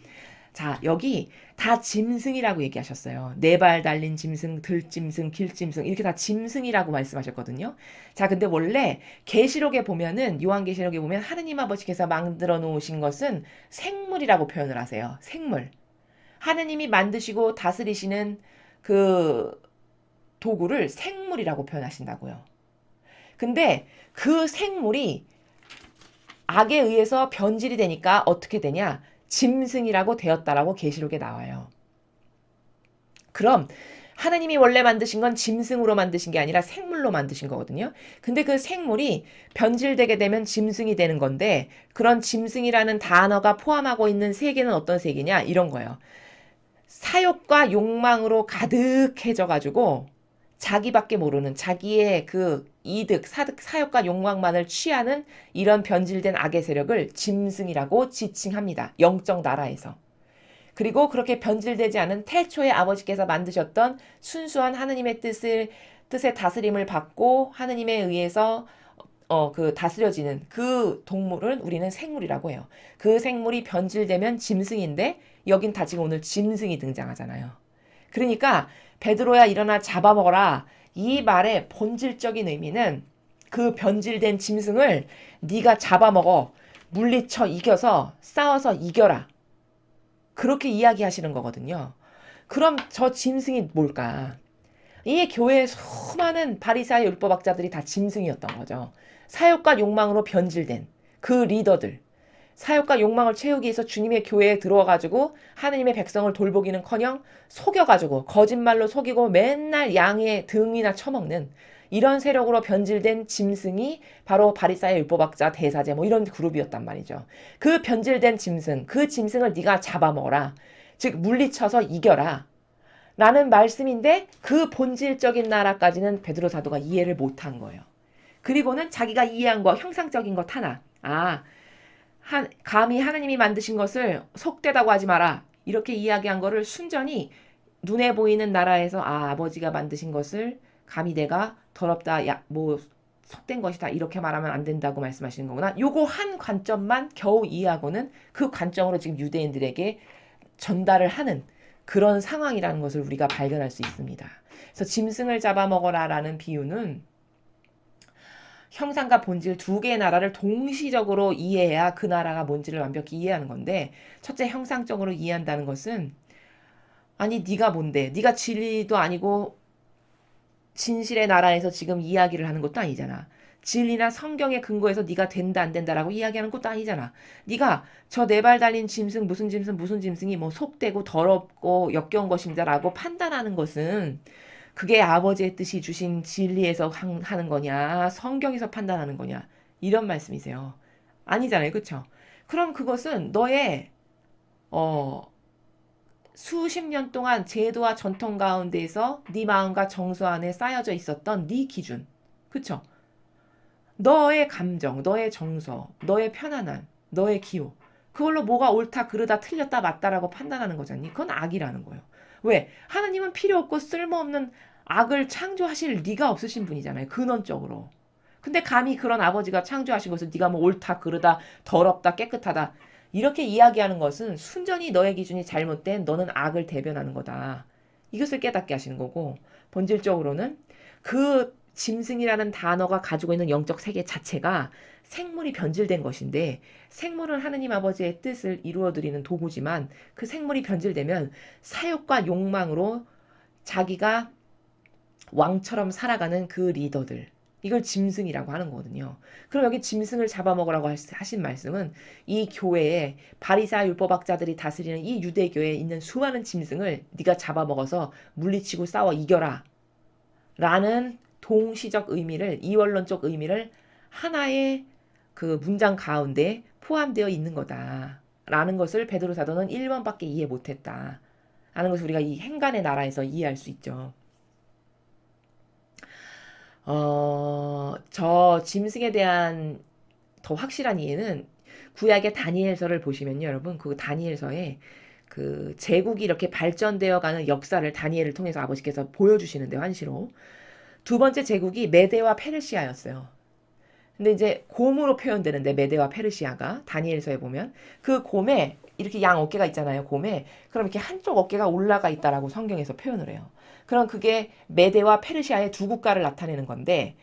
자, 여기 다 짐승이라고 얘기하셨어요. 네 발 달린 짐승, 들짐승, 길짐승 이렇게 다 짐승이라고 말씀하셨거든요. 자, 근데 원래 계시록에 보면은 요한계시록에 보면 하느님 아버지께서 만들어 놓으신 것은 생물이라고 표현을 하세요. 생물. 하느님이 만드시고 다스리시는 그 도구를 생물이라고 표현하신다고요. 근데 그 생물이 악에 의해서 변질이 되니까 어떻게 되냐? 짐승이라고 되었다라고 계시록에 나와요. 그럼 하나님이 원래 만드신 건 짐승으로 만드신 게 아니라 생물로 만드신 거거든요. 근데 그 생물이 변질되게 되면 짐승이 되는 건데 그런 짐승이라는 단어가 포함하고 있는 세계는 어떤 세계냐? 이런 거예요. 사욕과 욕망으로 가득해져 가지고 자기밖에 모르는 자기의 그 이득, 사욕과 욕망만을 취하는 이런 변질된 악의 세력을 짐승이라고 지칭합니다. 영적 나라에서. 그리고 그렇게 변질되지 않은 태초에 아버지께서 만드셨던 순수한 하느님의 뜻의 다스림을 받고 하느님에 의해서 그 다스려지는 그 동물은 우리는 생물이라고 해요. 그 생물이 변질되면 짐승인데 여긴 다 지금 오늘 짐승이 등장하잖아요. 그러니까 베드로야 일어나 잡아먹어라. 이 말의 본질적인 의미는 그 변질된 짐승을 네가 잡아먹어 물리쳐 이겨서 싸워서 이겨라. 그렇게 이야기하시는 거거든요. 그럼 저 짐승이 뭘까? 이 교회의 수많은 바리새의 율법학자들이 다 짐승이었던 거죠. 사욕과 욕망으로 변질된 그 리더들. 사욕과 욕망을 채우기 위해서 주님의 교회에 들어와가지고 하느님의 백성을 돌보기는커녕 속여가지고 거짓말로 속이고 맨날 양의 등이나 처먹는 이런 세력으로 변질된 짐승이 바로 바리새의 율법학자, 대사제 뭐 이런 그룹이었단 말이죠. 그 변질된 짐승, 그 짐승을 네가 잡아먹어라. 즉 물리쳐서 이겨라. 라는 말씀인데 그 본질적인 나라까지는 베드로 사도가 이해를 못한 거예요. 그리고는 자기가 이해한 거 형상적인 것 하나. 감히 하느님이 만드신 것을 속되다고 하지 마라. 이렇게 이야기한 거를 순전히 눈에 보이는 나라에서 아버지가 만드신 것을 감히 내가 더럽다, 속된 것이다 이렇게 말하면 안 된다고 말씀하시는 거구나. 요거 한 관점만 겨우 이해하고는 그 관점으로 지금 유대인들에게 전달을 하는 그런 상황이라는 것을 우리가 발견할 수 있습니다. 그래서 짐승을 잡아먹어라라는 비유는 형상과 본질 두 개의 나라를 동시적으로 이해해야 그 나라가 뭔지를 완벽히 이해하는 건데 첫째 형상적으로 이해한다는 것은 아니 네가 뭔데? 네가 진리도 아니고 진실의 나라에서 지금 이야기를 하는 것도 아니잖아. 진리나 성경의 근거에서 네가 된다 안 된다라고 이야기하는 것도 아니잖아. 네가 저 네 발 달린 짐승 무슨 짐승이 뭐 속되고 더럽고 역겨운 것입니다라고 판단하는 것은 그게 아버지의 뜻이 주신 진리에서 하는 거냐 성경에서 판단하는 거냐 이런 말씀이세요. 아니잖아요. 그렇죠? 그럼 그것은 너의 수십 년 동안 제도와 전통 가운데에서 네 마음과 정서 안에 쌓여져 있었던 네 기준. 그렇죠? 너의 감정, 너의 정서, 너의 편안함, 너의 기호. 그걸로 뭐가 옳다, 그르다, 틀렸다, 맞다라고 판단하는 거잖니. 그건 악이라는 거예요. 왜? 하나님은 필요 없고 쓸모없는 악을 창조하실 리가 없으신 분이잖아요. 근원적으로. 근데 감히 그런 아버지가 창조하신 것을 네가 뭐 옳다, 그르다, 더럽다, 깨끗하다 이렇게 이야기하는 것은 순전히 너의 기준이 잘못된 너는 악을 대변하는 거다. 이것을 깨닫게 하시는 거고 본질적으로는 그 짐승이라는 단어가 가지고 있는 영적 세계 자체가 생물이 변질된 것인데 생물은 하느님 아버지의 뜻을 이루어드리는 도구지만 그 생물이 변질되면 사욕과 욕망으로 자기가 왕처럼 살아가는 그 리더들 이걸 짐승이라고 하는 거거든요. 그럼 여기 짐승을 잡아먹으라고 하신 말씀은 이 교회에 바리사 율법학자들이 다스리는 이 유대교에 있는 수많은 짐승을 네가 잡아먹어서 물리치고 싸워 이겨라 라는 동시적 의미를 이원론적 의미를 하나의 그 문장 가운데 포함되어 있는 거다 라는 것을 베드로 사도는 1번밖에 이해 못했다 라는 것을 우리가 이 행간의 나라에서 이해할 수 있죠. 저 짐승에 대한 더 확실한 이해는 구약의 다니엘서를 보시면요, 여러분, 그 다니엘서에 그 제국이 이렇게 발전되어 가는 역사를 다니엘을 통해서 아버지께서 보여주시는데 환시로 두 번째 제국이 메데와 페르시아였어요. 근데 이제 곰으로 표현되는데 메데와 페르시아가 다니엘서에 보면 그 곰에 이렇게 양 어깨가 있잖아요. 곰에 그럼 이렇게 한쪽 어깨가 올라가 있다라고 성경에서 표현을 해요. 그럼 그게 메데와 페르시아의 두 국가를 나타내는 건데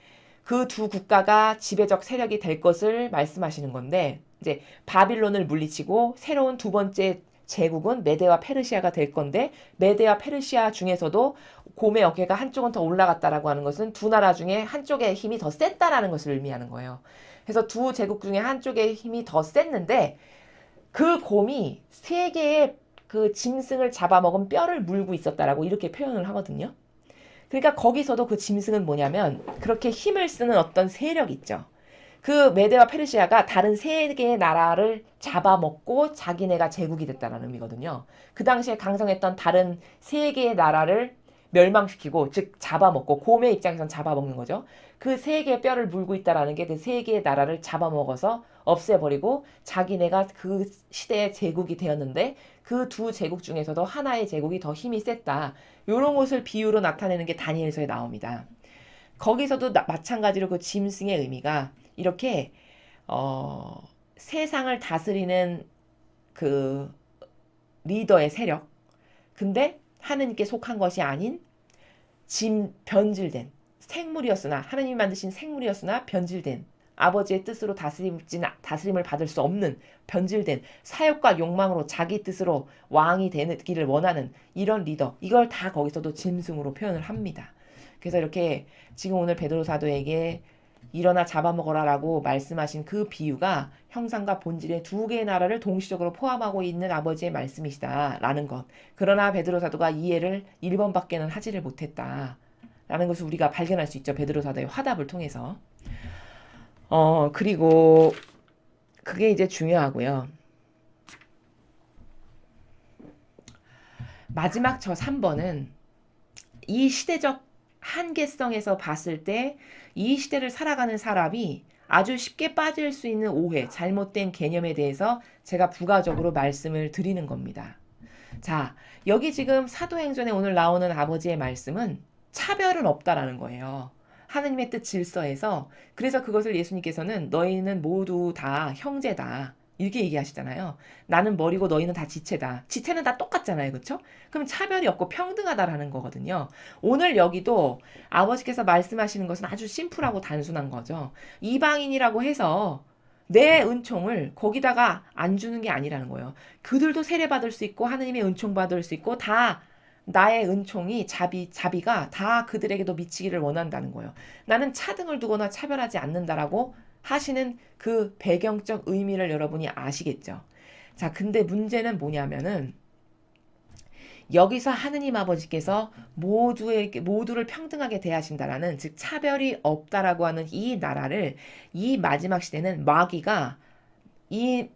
그 두 국가가 지배적 세력이 될 것을 말씀하시는 건데 이제 바빌론을 물리치고 새로운 두 번째 제국은 메데와 페르시아가 될 건데 메데와 페르시아 중에서도 곰의 어깨가 한쪽은 더 올라갔다라고 하는 것은 두 나라 중에 한쪽의 힘이 더 셌다라는 것을 의미하는 거예요. 그래서 두 제국 중에 한쪽의 힘이 더 셌는데 그 곰이 세 개의 그 짐승을 잡아먹은 뼈를 물고 있었다라고 이렇게 표현을 하거든요. 그러니까 거기서도 그 짐승은 뭐냐면 그렇게 힘을 쓰는 어떤 세력 있죠. 그 메데와 페르시아가 다른 세 개의 나라를 잡아먹고 자기네가 제국이 됐다는 의미거든요. 그 당시에 강성했던 다른 세 개의 나라를 멸망시키고 즉 잡아먹고 곰의 입장에선 잡아먹는 거죠. 그 세 개의 뼈를 물고 있다라는 게 그 세 개의 나라를 잡아먹어서 없애버리고 자기네가 그 시대의 제국이 되었는데 그 두 제국 중에서도 하나의 제국이 더 힘이 셌다. 이런 것을 비유로 나타내는 게 다니엘서에 나옵니다. 거기서도 마찬가지로 그 짐승의 의미가 이렇게 세상을 다스리는 그 리더의 세력 근데 하느님께 속한 것이 아닌 변질된 생물이었으나 하느님이 만드신 생물이었으나 변질된 아버지의 뜻으로 다스림을 받을 수 없는 변질된 사욕과 욕망으로 자기 뜻으로 왕이 되기를 원하는 이런 리더 이걸 다 거기서도 짐승으로 표현을 합니다. 그래서 이렇게 지금 오늘 베드로 사도에게 일어나 잡아먹어라 라고 말씀하신 그 비유가 형상과 본질의 두 개의 나라를 동시적으로 포함하고 있는 아버지의 말씀이시다 라는 것. 그러나 베드로 사도가 이해를 1번밖에는 하지를 못했다 라는 것을 우리가 발견할 수 있죠. 베드로 사도의 화답을 통해서. 그리고 그게 이제 중요하고요. 마지막 저 3번은 이 시대적 한계성에서 봤을 때 이 시대를 살아가는 사람이 아주 쉽게 빠질 수 있는 오해, 잘못된 개념에 대해서 제가 부가적으로 말씀을 드리는 겁니다. 자, 여기 지금 사도행전에 오늘 나오는 아버지의 말씀은 차별은 없다라는 거예요. 하느님의 뜻 질서에서 그래서 그것을 예수님께서는 너희는 모두 다 형제다. 이렇게 얘기하시잖아요. 나는 머리고 너희는 다 지체다. 지체는 다 똑같잖아요. 그렇죠? 그럼 차별이 없고 평등하다라는 거거든요. 오늘 여기도 아버지께서 말씀하시는 것은 아주 심플하고 단순한 거죠. 이방인이라고 해서 내 은총을 거기다가 안 주는 게 아니라는 거예요. 그들도 세례받을 수 있고 하느님의 은총 받을 수 있고 다 나의 은총이 자비가 다 그들에게도 미치기를 원한다는 거예요. 나는 차등을 두거나 차별하지 않는다라고 하시는 그 배경적 의미를 여러분이 아시겠죠? 자, 근데 문제는 뭐냐면은 여기서 하느님 아버지께서 모두를 평등하게 대하신다라는 즉 차별이 없다라고 하는 이 나라를 이 마지막 시대는 마귀가 이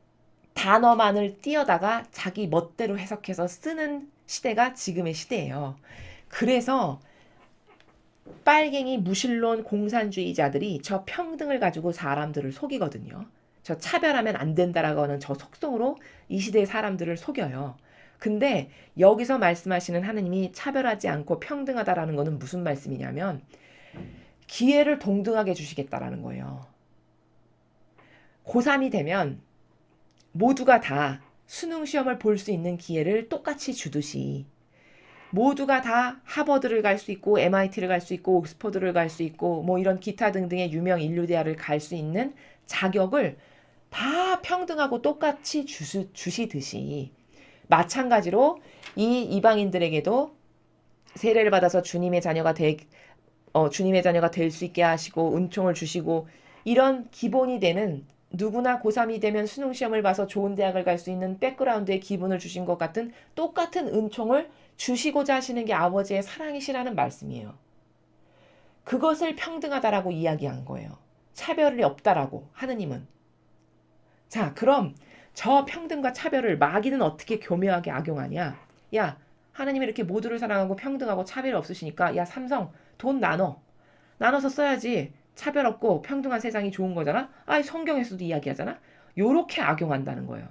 단어만을 띄어다가 자기 멋대로 해석해서 쓰는 시대가 지금의 시대예요. 그래서 빨갱이 무신론 공산주의자들이 저 평등을 가지고 사람들을 속이거든요. 저 차별하면 안 된다라고 하는 저 속성으로 이 시대의 사람들을 속여요. 근데 여기서 말씀하시는 하느님이 차별하지 않고 평등하다라는 거는 무슨 말씀이냐면 기회를 동등하게 주시겠다라는 거예요. 고3이 되면 모두가 다 수능 시험을 볼 수 있는 기회를 똑같이 주듯이 모두가 다 하버드를 갈 수 있고 MIT를 갈 수 있고 옥스퍼드를 갈 수 있고 뭐 이런 기타 등등의 유명 인류대학을 갈 수 있는 자격을 다 평등하고 똑같이 주시듯이 마찬가지로 이 이방인들에게도 세례를 받아서 주님의 자녀가 될 수 있게 하시고 은총을 주시고 이런 기본이 되는 누구나 고3이 되면 수능 시험을 봐서 좋은 대학을 갈 수 있는 백그라운드의 기분을 주신 것 같은 똑같은 은총을 주시고자 하시는 게 아버지의 사랑이시라는 말씀이에요. 그것을 평등하다라고 이야기한 거예요. 차별이 없다라고 하느님은. 자, 그럼 저 평등과 차별을 마귀는 어떻게 교묘하게 악용하냐? 야, 하느님이 이렇게 모두를 사랑하고 평등하고 차별이 없으시니까 야, 삼성 돈 나눠서 써야지. 차별 없고 평등한 세상이 좋은 거잖아. 아, 성경에서도 이야기하잖아. 요렇게 악용한다는 거예요.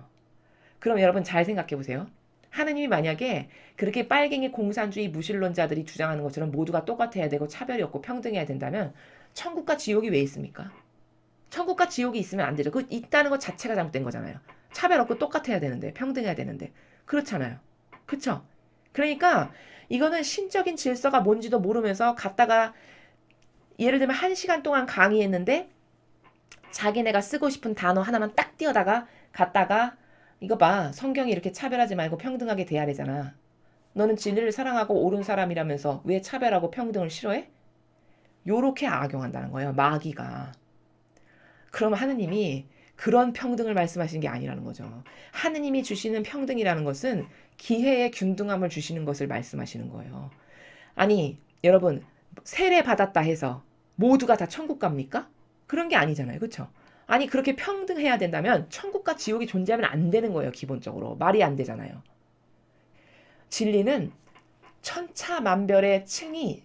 그럼 여러분 잘 생각해 보세요. 하느님이 만약에 그렇게 빨갱이 공산주의 무신론자들이 주장하는 것처럼 모두가 똑같아야 되고 차별이 없고 평등해야 된다면 천국과 지옥이 왜 있습니까? 천국과 지옥이 있으면 안 되죠. 그 있다는 것 자체가 잘못된 거잖아요. 차별 없고 똑같아야 되는데 평등해야 되는데 그렇잖아요. 그쵸? 그러니까 이거는 신적인 질서가 뭔지도 모르면서 갔다가 예를 들면 1시간 동안 강의했는데 자기네가 쓰고 싶은 단어 하나만 딱 띄어다가 갔다가 이거 봐. 성경이 이렇게 차별하지 말고 평등하게 대하래잖아. 너는 진리를 사랑하고 옳은 사람이라면서 왜 차별하고 평등을 싫어해? 요렇게 악용한다는 거예요. 마귀가. 그럼 하느님이 그런 평등을 말씀하시는 게 아니라는 거죠. 하느님이 주시는 평등이라는 것은 기회의 균등함을 주시는 것을 말씀하시는 거예요. 아니 여러분 세례 받았다 해서 모두가 다 천국 갑니까? 그런 게 아니잖아요. 그렇죠? 아니 그렇게 평등해야 된다면 천국과 지옥이 존재하면 안 되는 거예요. 기본적으로. 말이 안 되잖아요. 진리는 천차만별의 층이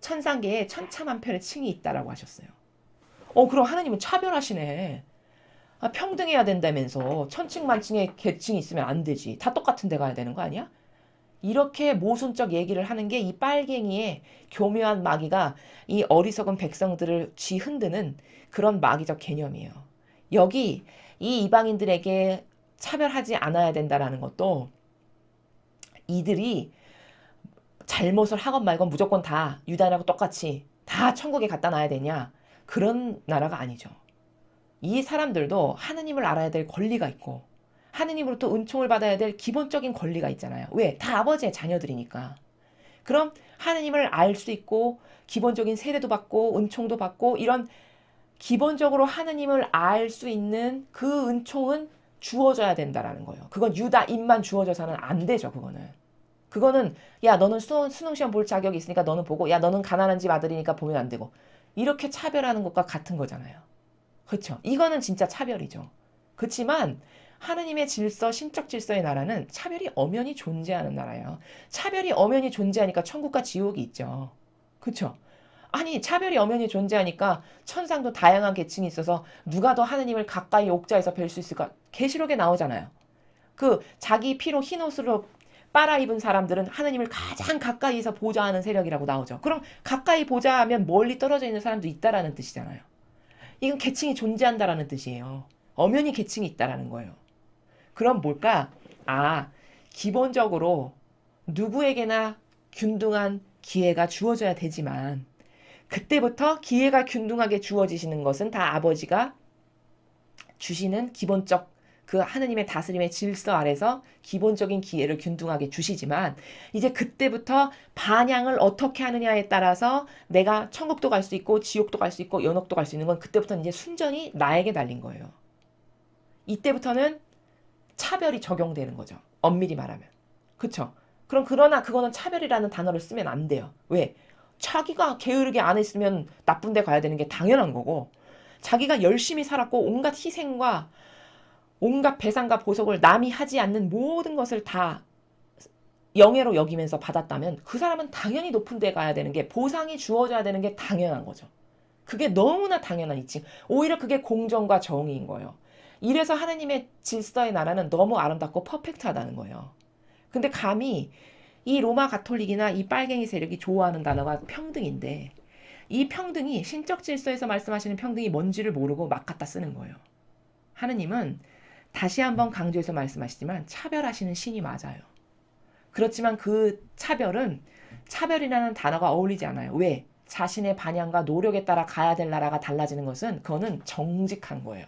천상계에 천차만별의 층이 있다라고 하셨어요. 그럼 하느님은 차별하시네. 아, 평등해야 된다면서 천층만층의 계층이 있으면 안 되지. 다 똑같은 데 가야 되는 거 아니야? 이렇게 모순적 얘기를 하는 게 이 빨갱이의 교묘한 마귀가 이 어리석은 백성들을 쥐흔드는 그런 마귀적 개념이에요. 여기 이 이방인들에게 차별하지 않아야 된다라는 것도 이들이 잘못을 하건 말건 무조건 다 유다인하고 똑같이 다 천국에 갖다 놔야 되냐? 그런 나라가 아니죠. 이 사람들도 하느님을 알아야 될 권리가 있고 하느님으로부터 은총을 받아야 될 기본적인 권리가 있잖아요. 왜? 다 아버지의 자녀들이니까. 그럼 하느님을 알 수 있고 기본적인 세례도 받고 은총도 받고 이런 기본적으로 하느님을 알 수 있는 그 은총은 주어져야 된다라는 거예요. 그건 유다인만 주어져서는 안 되죠. 그거는 야 너는 수능시험 볼 자격이 있으니까 너는 보고 야 너는 가난한 집 아들이니까 보면 안 되고 이렇게 차별하는 것과 같은 거잖아요. 그렇죠? 이거는 진짜 차별이죠. 그렇지만 하느님의 질서, 신적 질서의 나라는 차별이 엄연히 존재하는 나라예요. 차별이 엄연히 존재하니까 천국과 지옥이 있죠. 그렇죠? 아니 차별이 엄연히 존재하니까 천상도 다양한 계층이 있어서 누가 더 하느님을 가까이 옥자에서 뵐 수 있을까? 계시록에 나오잖아요. 그 자기 피로 흰옷으로 빨아입은 사람들은 하느님을 가장 가까이에서 보자 하는 세력이라고 나오죠. 그럼 가까이 보자 하면 멀리 떨어져 있는 사람도 있다라는 뜻이잖아요. 이건 계층이 존재한다라는 뜻이에요. 엄연히 계층이 있다라는 거예요. 그럼 뭘까? 기본적으로 누구에게나 균등한 기회가 주어져야 되지만 그때부터 기회가 균등하게 주어지시는 것은 다 아버지가 주시는 기본적 그 하느님의 다스림의 질서 아래서 기본적인 기회를 균등하게 주시지만 이제 그때부터 반향을 어떻게 하느냐에 따라서 내가 천국도 갈 수 있고 지옥도 갈 수 있고 연옥도 갈 수 있는 건 그때부터는 이제 순전히 나에게 달린 거예요. 이때부터는 차별이 적용되는 거죠. 엄밀히 말하면. 그쵸? 그러나 그거는 차별이라는 단어를 쓰면 안 돼요. 왜? 자기가 게으르게 안 했으면 나쁜 데 가야 되는 게 당연한 거고 자기가 열심히 살았고 온갖 희생과 온갖 배상과 보석을 남이 하지 않는 모든 것을 다 영예로 여기면서 받았다면 그 사람은 당연히 높은 데 가야 되는 게 보상이 주어져야 되는 게 당연한 거죠. 그게 너무나 당연한 이치. 오히려 그게 공정과 정의인 거예요. 이래서 하느님의 질서의 나라는 너무 아름답고 퍼펙트하다는 거예요. 근데 감히 이 로마 가톨릭이나 이 빨갱이 세력이 좋아하는 단어가 평등인데 이 평등이 신적 질서에서 말씀하시는 평등이 뭔지를 모르고 막 갖다 쓰는 거예요. 하느님은 다시 한번 강조해서 말씀하시지만 차별하시는 신이 맞아요. 그렇지만 그 차별은 차별이라는 단어가 어울리지 않아요. 왜? 자신의 반향과 노력에 따라 가야 될 나라가 달라지는 것은 그거는 정직한 거예요.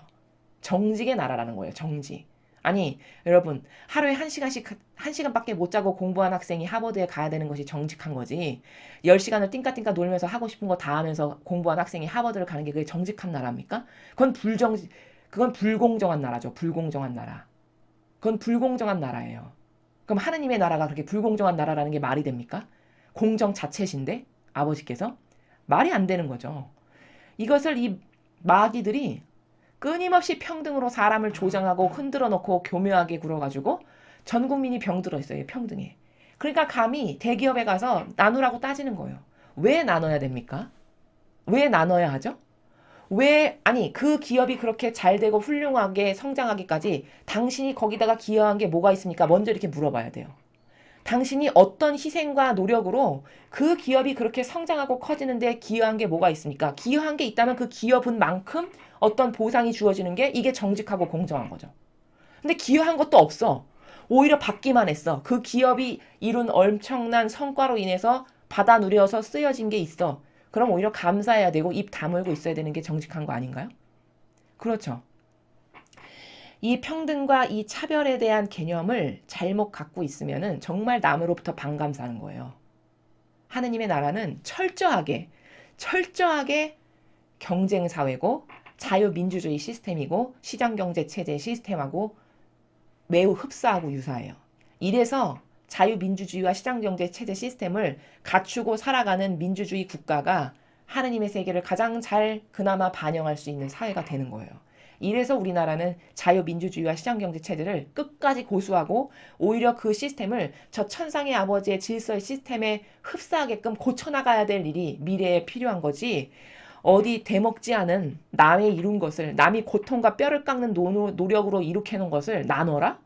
정직의 나라라는 거예요. 정직. 아니 여러분 하루에 1시간밖에 못 자고 공부한 학생이 하버드에 가야 되는 것이 정직한 거지 10시간을 띵까띵까 놀면서 하고 싶은 거 다 하면서 공부한 학생이 하버드를 가는 게 그게 정직한 나라입니까? 그건 불공정한 나라죠. 불공정한 나라. 그건 불공정한 나라예요. 그럼 하느님의 나라가 그렇게 불공정한 나라라는 게 말이 됩니까? 공정 자체신데 아버지께서 말이 안 되는 거죠. 이것을 이 마귀들이 끊임없이 평등으로 사람을 조장하고 흔들어 놓고 교묘하게 굴어가지고 전 국민이 병들어 있어요. 평등에. 그러니까 감히 대기업에 가서 나누라고 따지는 거예요. 왜 나눠야 됩니까? 왜 나눠야 하죠? 아니 그 기업이 그렇게 잘 되고 훌륭하게 성장하기까지 당신이 거기다가 기여한 게 뭐가 있습니까? 먼저 이렇게 물어봐야 돼요. 당신이 어떤 희생과 노력으로 그 기업이 그렇게 성장하고 커지는데 기여한 게 뭐가 있습니까? 기여한 게 있다면 그 기여분 만큼 어떤 보상이 주어지는 게 이게 정직하고 공정한 거죠. 근데 기여한 것도 없어. 오히려 받기만 했어. 그 기업이 이룬 엄청난 성과로 인해서 받아 누려서 쓰여진 게 있어. 그럼 오히려 감사해야 되고 입 다물고 있어야 되는 게 정직한 거 아닌가요? 그렇죠. 이 평등과 이 차별에 대한 개념을 잘못 갖고 있으면은 정말 남으로부터 반감 사는 거예요. 하느님의 나라는 철저하게 경쟁사회고 자유민주주의 시스템이고 시장경제체제 시스템하고 매우 흡사하고 유사해요. 이래서 자유민주주의와 시장경제체제 시스템을 갖추고 살아가는 민주주의 국가가 하느님의 세계를 가장 잘 그나마 반영할 수 있는 사회가 되는 거예요. 이래서 우리나라는 자유민주주의와 시장경제체제를 끝까지 고수하고 오히려 그 시스템을 저 천상의 아버지의 질서의 시스템에 흡사하게끔 고쳐나가야 될 일이 미래에 필요한 거지 어디 대먹지 않은 남의 이룬 것을 남이 고통과 뼈를 깎는 노력으로 이룩해놓은 것을 나눠라?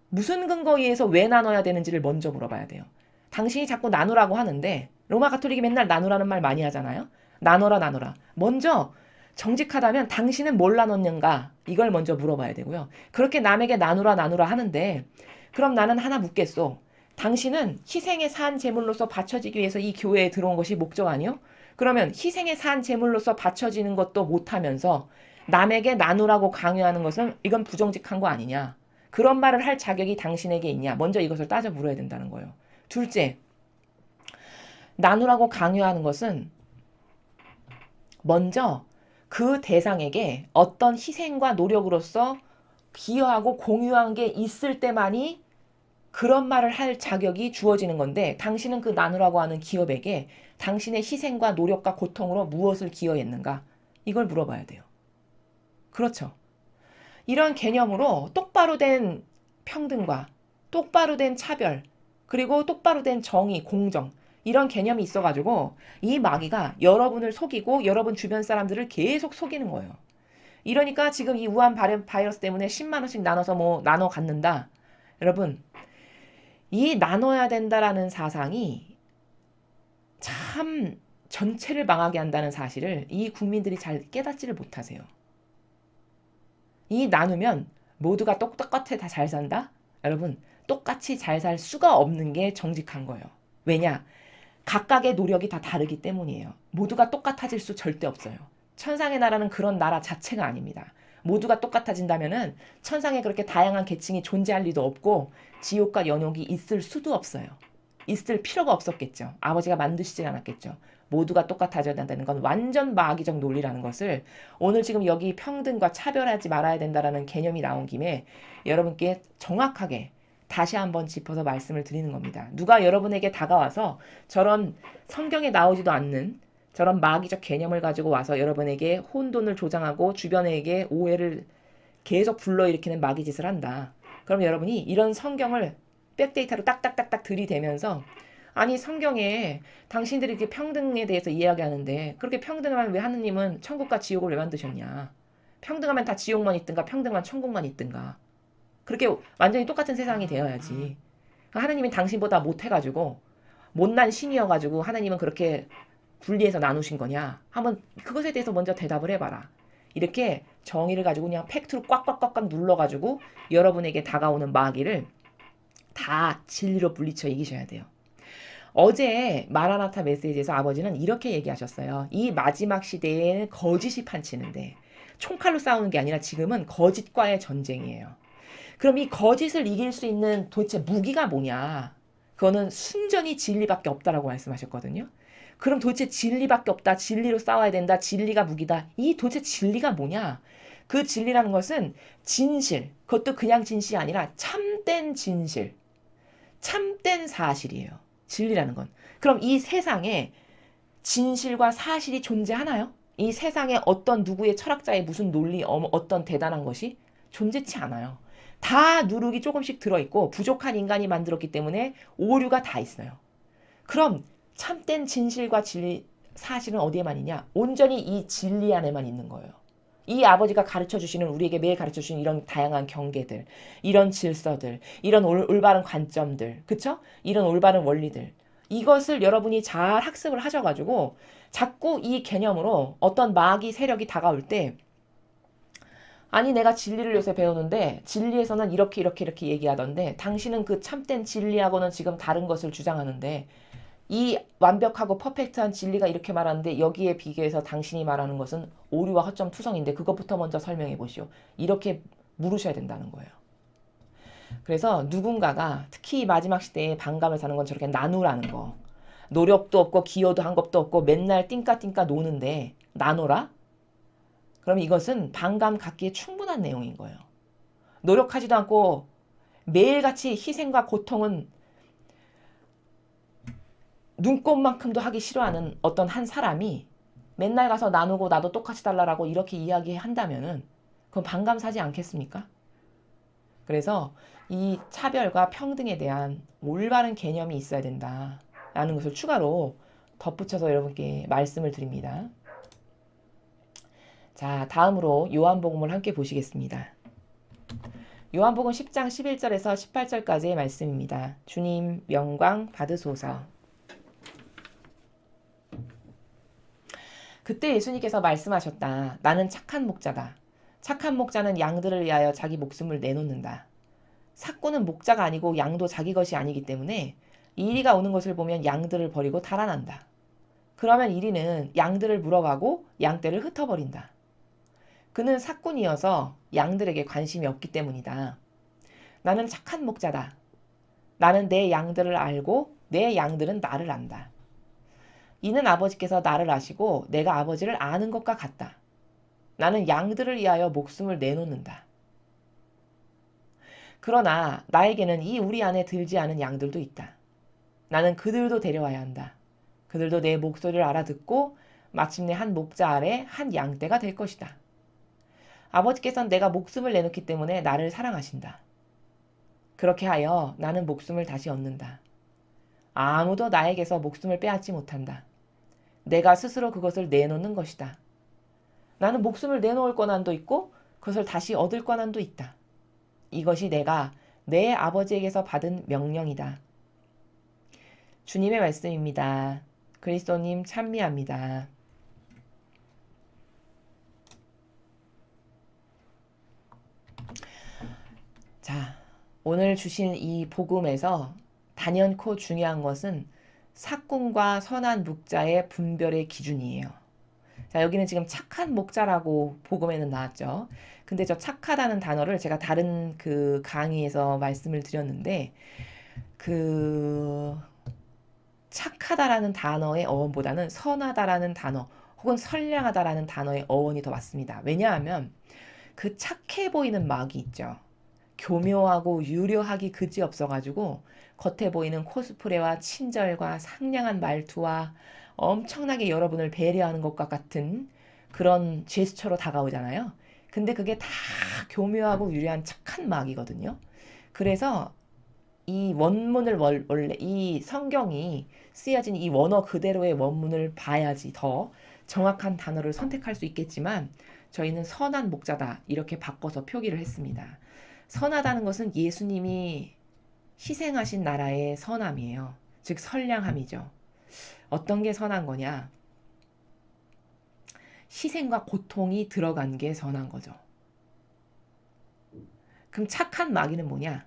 무슨 근거에 의해서 왜 나눠야 되는지를 먼저 물어봐야 돼요. 당신이 자꾸 나누라고 하는데 로마 가톨릭이 맨날 나누라는 말 많이 하잖아요. 나눠라. 먼저 정직하다면 당신은 뭘 나눴는가? 이걸 먼저 물어봐야 되고요. 그렇게 남에게 나누라 하는데 그럼 나는 하나 묻겠소. 당신은 희생의 산 제물로서 바쳐지기 위해서 이 교회에 들어온 것이 목적 아니요? 그러면 희생의 산 제물로서 바쳐지는 것도 못하면서 남에게 나누라고 강요하는 것은 이건 부정직한 거 아니냐? 그런 말을 할 자격이 당신에게 있냐? 먼저 이것을 따져 물어야 된다는 거예요. 둘째, 나누라고 강요하는 것은 먼저 그 대상에게 어떤 희생과 노력으로서 기여하고 공유한 게 있을 때만이 그런 말을 할 자격이 주어지는 건데 당신은 그 나누라고 하는 기업에게 당신의 희생과 노력과 고통으로 무엇을 기여했는가? 이걸 물어봐야 돼요. 그렇죠. 이런 개념으로 똑바로 된 평등과 똑바로 된 차별 그리고 똑바로 된 정의, 공정 이런 개념이 있어가지고 이 마귀가 여러분을 속이고 여러분 주변 사람들을 계속 속이는 거예요. 이러니까 지금 이 우한 바이러스 때문에 10만 원씩 나눠서 나눠 갖는다. 여러분 이 나눠야 된다라는 사상이 참 전체를 망하게 한다는 사실을 이 국민들이 잘 깨닫지를 못하세요. 이 나누면 모두가 똑같이 다 잘 산다? 여러분 똑같이 잘 살 수가 없는 게 정직한 거예요. 왜냐? 각각의 노력이 다 다르기 때문이에요. 모두가 똑같아질 수 절대 없어요. 천상의 나라는 그런 나라 자체가 아닙니다. 모두가 똑같아진다면은 천상에 그렇게 다양한 계층이 존재할 리도 없고 지옥과 연옥이 있을 수도 없어요. 있을 필요가 없었겠죠. 아버지가 만드시지 않았겠죠. 모두가 똑같아져야 된다는 건 완전 마귀적 논리라는 것을 오늘 지금 여기 평등과 차별하지 말아야 된다는 개념이 나온 김에 여러분께 정확하게 다시 한번 짚어서 말씀을 드리는 겁니다. 누가 여러분에게 다가와서 저런 성경에 나오지도 않는 저런 마귀적 개념을 가지고 와서 여러분에게 혼돈을 조장하고 주변에게 오해를 계속 불러일으키는 마귀 짓을 한다. 그럼 여러분이 이런 성경을 백데이터로 딱딱딱딱 들이대면서 아니 성경에 당신들이 이렇게 평등에 대해서 이야기하는데 그렇게 평등하면 왜 하느님은 천국과 지옥을 왜 만드셨냐. 평등하면 다 지옥만 있든가 평등만 천국만 있든가. 그렇게 완전히 똑같은 세상이 되어야지. 하나님은 당신보다 못해가지고 못난 신이어가지고 하나님은 그렇게 분리해서 나누신 거냐? 한번 그것에 대해서 먼저 대답을 해봐라. 이렇게 정의를 가지고 그냥 팩트로 꽉꽉꽉꽉 눌러가지고 여러분에게 다가오는 마귀를 다 진리로 물리쳐 이기셔야 돼요. 어제 마라나타 메시지에서 아버지는 이렇게 얘기하셨어요. 이 마지막 시대에는 거짓이 판치는데 총칼로 싸우는 게 아니라 지금은 거짓과의 전쟁이에요. 그럼 이 거짓을 이길 수 있는 도대체 무기가 뭐냐? 그거는 순전히 진리밖에 없다라고 말씀하셨거든요. 그럼 도대체 진리밖에 없다. 진리로 싸워야 된다. 진리가 무기다. 이 도대체 진리가 뭐냐? 그 진리라는 것은 진실. 그것도 그냥 진실이 아니라 참된 진실. 참된 사실이에요. 진리라는 건. 그럼 이 세상에 진실과 사실이 존재하나요? 이 세상에 어떤 누구의 철학자의 무슨 논리, 어떤 대단한 것이 존재치 않아요. 다 누룩이 조금씩 들어있고 부족한 인간이 만들었기 때문에 오류가 다 있어요. 그럼 참된 진실과 진리, 사실은 어디에만 있냐? 온전히 이 진리 안에만 있는 거예요. 이 아버지가 가르쳐주시는, 우리에게 매일 가르쳐주시는 이런 다양한 경계들, 이런 질서들, 이런 올바른 관점들, 그쵸? 이런 올바른 원리들. 이것을 여러분이 잘 학습을 하셔가지고 자꾸 이 개념으로 어떤 마귀 세력이 다가올 때, 아니 내가 진리를 요새 배우는데 진리에서는 이렇게 얘기하던데 당신은 그 참된 진리하고는 지금 다른 것을 주장하는데 이 완벽하고 퍼펙트한 진리가 이렇게 말하는데 여기에 비교해서 당신이 말하는 것은 오류와 허점 투성인데 그것부터 먼저 설명해 보시오. 이렇게 물으셔야 된다는 거예요. 그래서 누군가가 특히 마지막 시대에 반감을 사는 건 저렇게 나누라는 거. 노력도 없고 기여도 한 것도 없고 맨날 띵까띵까 노는데 나눠라? 그럼 이것은 반감 갖기에 충분한 내용인 거예요. 노력하지도 않고 매일같이 희생과 고통은 눈꼽만큼도 하기 싫어하는 어떤 한 사람이 맨날 가서 나누고 나도 똑같이 달라라고 이렇게 이야기한다면은 그건 반감 사지 않겠습니까? 그래서 이 차별과 평등에 대한 올바른 개념이 있어야 된다라는 것을 추가로 덧붙여서 여러분께 말씀을 드립니다. 자, 다음으로 요한복음을 함께 보시겠습니다. 요한복음 10장 11절에서 18절까지의 말씀입니다. 주님 영광 받으소서. 그때 예수님께서 말씀하셨다. 나는 착한 목자다. 착한 목자는 양들을 위하여 자기 목숨을 내놓는다. 삭구는 목자가 아니고 양도 자기 것이 아니기 때문에 이리가 오는 것을 보면 양들을 버리고 달아난다. 그러면 이리는 양들을 물어가고 양떼를 흩어버린다. 그는 삭꾼이어서 양들에게 관심이 없기 때문이다. 나는 착한 목자다. 나는 내 양들을 알고 내 양들은 나를 안다. 이는 아버지께서 나를 아시고 내가 아버지를 아는 것과 같다. 나는 양들을 위하여 목숨을 내놓는다. 그러나 나에게는 이 우리 안에 들지 않은 양들도 있다. 나는 그들도 데려와야 한다. 그들도 내 목소리를 알아듣고 마침내 한 목자 아래 한 양떼가 될 것이다. 아버지께서는 내가 목숨을 내놓기 때문에 나를 사랑하신다. 그렇게 하여 나는 목숨을 다시 얻는다. 아무도 나에게서 목숨을 빼앗지 못한다. 내가 스스로 그것을 내놓는 것이다. 나는 목숨을 내놓을 권한도 있고 그것을 다시 얻을 권한도 있다. 이것이 내가 내 아버지에게서 받은 명령이다. 주님의 말씀입니다. 그리스도님 찬미합니다. 자, 오늘 주신 이 복음에서 단연코 중요한 것은 삭군과 선한 목자의 분별의 기준이에요. 자, 여기는 지금 착한 목자라고 복음에는 나왔죠. 근데 저 착하다는 단어를 제가 다른 그 강의에서 말씀을 드렸는데 그 착하다라는 단어의 어원보다는 선하다라는 단어 혹은 선량하다라는 단어의 어원이 더 맞습니다. 왜냐하면 그 착해 보이는 마귀 있죠. 교묘하고 유려하기 그지없어가지고 겉에 보이는 코스프레와 친절과 상냥한 말투와 엄청나게 여러분을 배려하는 것과 같은 그런 제스처로 다가오잖아요. 근데 그게 다 교묘하고 유려한 착한 마귀거든요. 그래서 이 원문을 원래 이 성경이 쓰여진 이 원어 그대로의 원문을 봐야지 더 정확한 단어를 선택할 수 있겠지만 저희는 선한 목자다 이렇게 바꿔서 표기를 했습니다. 선하다는 것은 예수님이 희생하신 나라의 선함이에요. 즉 선량함이죠. 어떤 게 선한 거냐? 희생과 고통이 들어간 게 선한 거죠. 그럼 착한 마귀는 뭐냐?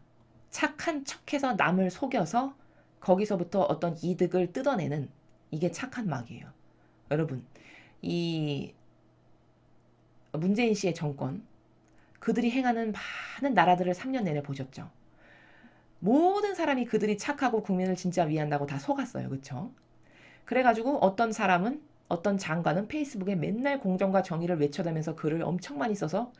착한 척해서 남을 속여서 거기서부터 어떤 이득을 뜯어내는, 이게 착한 마귀예요. 여러분, 이 문재인 씨의 정권, 그들이 행하는 많은 나라들을 3년 내내 보셨죠? 모든 사람이 그들이 착하고 국민을 진짜 위한다고 다 속았어요. 그쵸? 그래가지고 어떤 사람은, 어떤 장관은 페이스북에 맨날 공정과 정의를 외쳐대면서 글을 엄청 많이 써서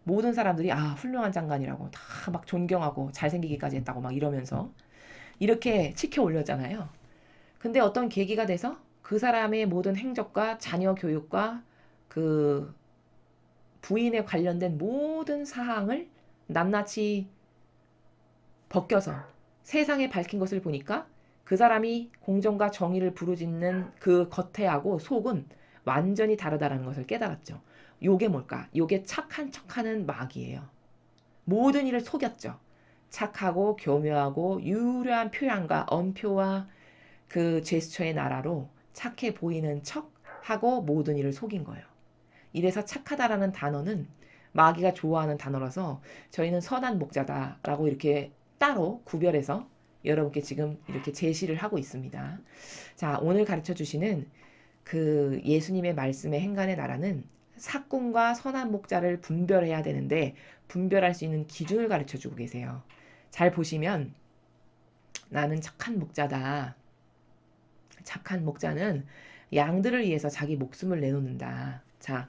모든 사람들이 아 훌륭한 장관이라고 다 막 존경하고 잘생기기까지 했다고 막 이러면서 이렇게 치켜 올렸잖아요. 근데 어떤 계기가 돼서 그 사람의 모든 행적과 자녀 교육과 그 부인에 관련된 모든 사항을 낱낱이 벗겨서 세상에 밝힌 것을 보니까 그 사람이 공정과 정의를 부르짖는 그 겉에하고 속은 완전히 다르다는 것을 깨달았죠. 요게 뭘까? 요게 착한 척하는 마귀예요. 모든 일을 속였죠. 착하고 교묘하고 유려한 표현과 언표와 그 제스처의 나라로 착해 보이는 척하고 모든 일을 속인 거예요. 이래서 착하다라는 단어는 마귀가 좋아하는 단어라서 저희는 선한 목자다라고 이렇게 따로 구별해서 여러분께 지금 이렇게 제시를 하고 있습니다. 자, 오늘 가르쳐 주시는 그 예수님의 말씀의 행간의 나라는 사꾼과 선한 목자를 분별해야 되는데 분별할 수 있는 기준을 가르쳐 주고 계세요. 잘 보시면 나는 착한 목자다. 착한 목자는 양들을 위해서 자기 목숨을 내놓는다. 자,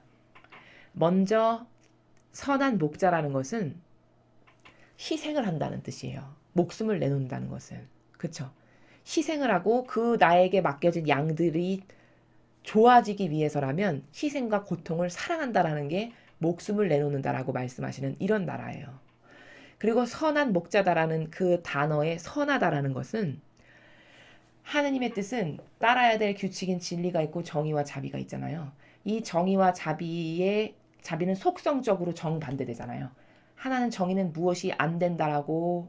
먼저 선한 목자라는 것은 희생을 한다는 뜻이에요. 목숨을 내놓는다는 것은. 그쵸? 희생을 하고 그 나에게 맡겨진 양들이 좋아지기 위해서라면 희생과 고통을 사랑한다라는 게 목숨을 내놓는다라고 말씀하시는 이런 나라예요. 그리고 선한 목자다라는 그 단어의 선하다라는 것은 하느님의 뜻은 따라야 될 규칙인 진리가 있고 정의와 자비가 있잖아요. 이 정의와 자비는 속성적으로 정반대되잖아요. 하나는 정의는 무엇이 안 된다라고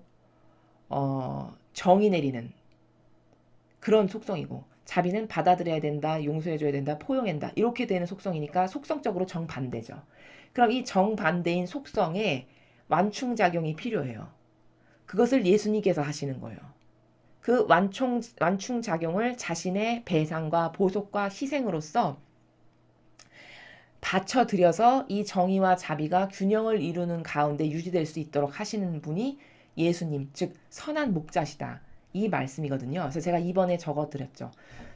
정의 내리는 그런 속성이고 자비는 받아들여야 된다, 용서해줘야 된다, 포용한다 이렇게 되는 속성이니까 속성적으로 정반대죠. 그럼 이 정반대인 속성에 완충작용이 필요해요. 그것을 예수님께서 하시는 거예요. 그 완충작용을 자신의 배상과 보속과 희생으로서 바쳐드려서 이 정의와 자비가 균형을 이루는 가운데 유지될 수 있도록 하시는 분이 예수님, 즉 선한 목자시다. 이 말씀이거든요. 그래서 제가 이번에 적어드렸죠.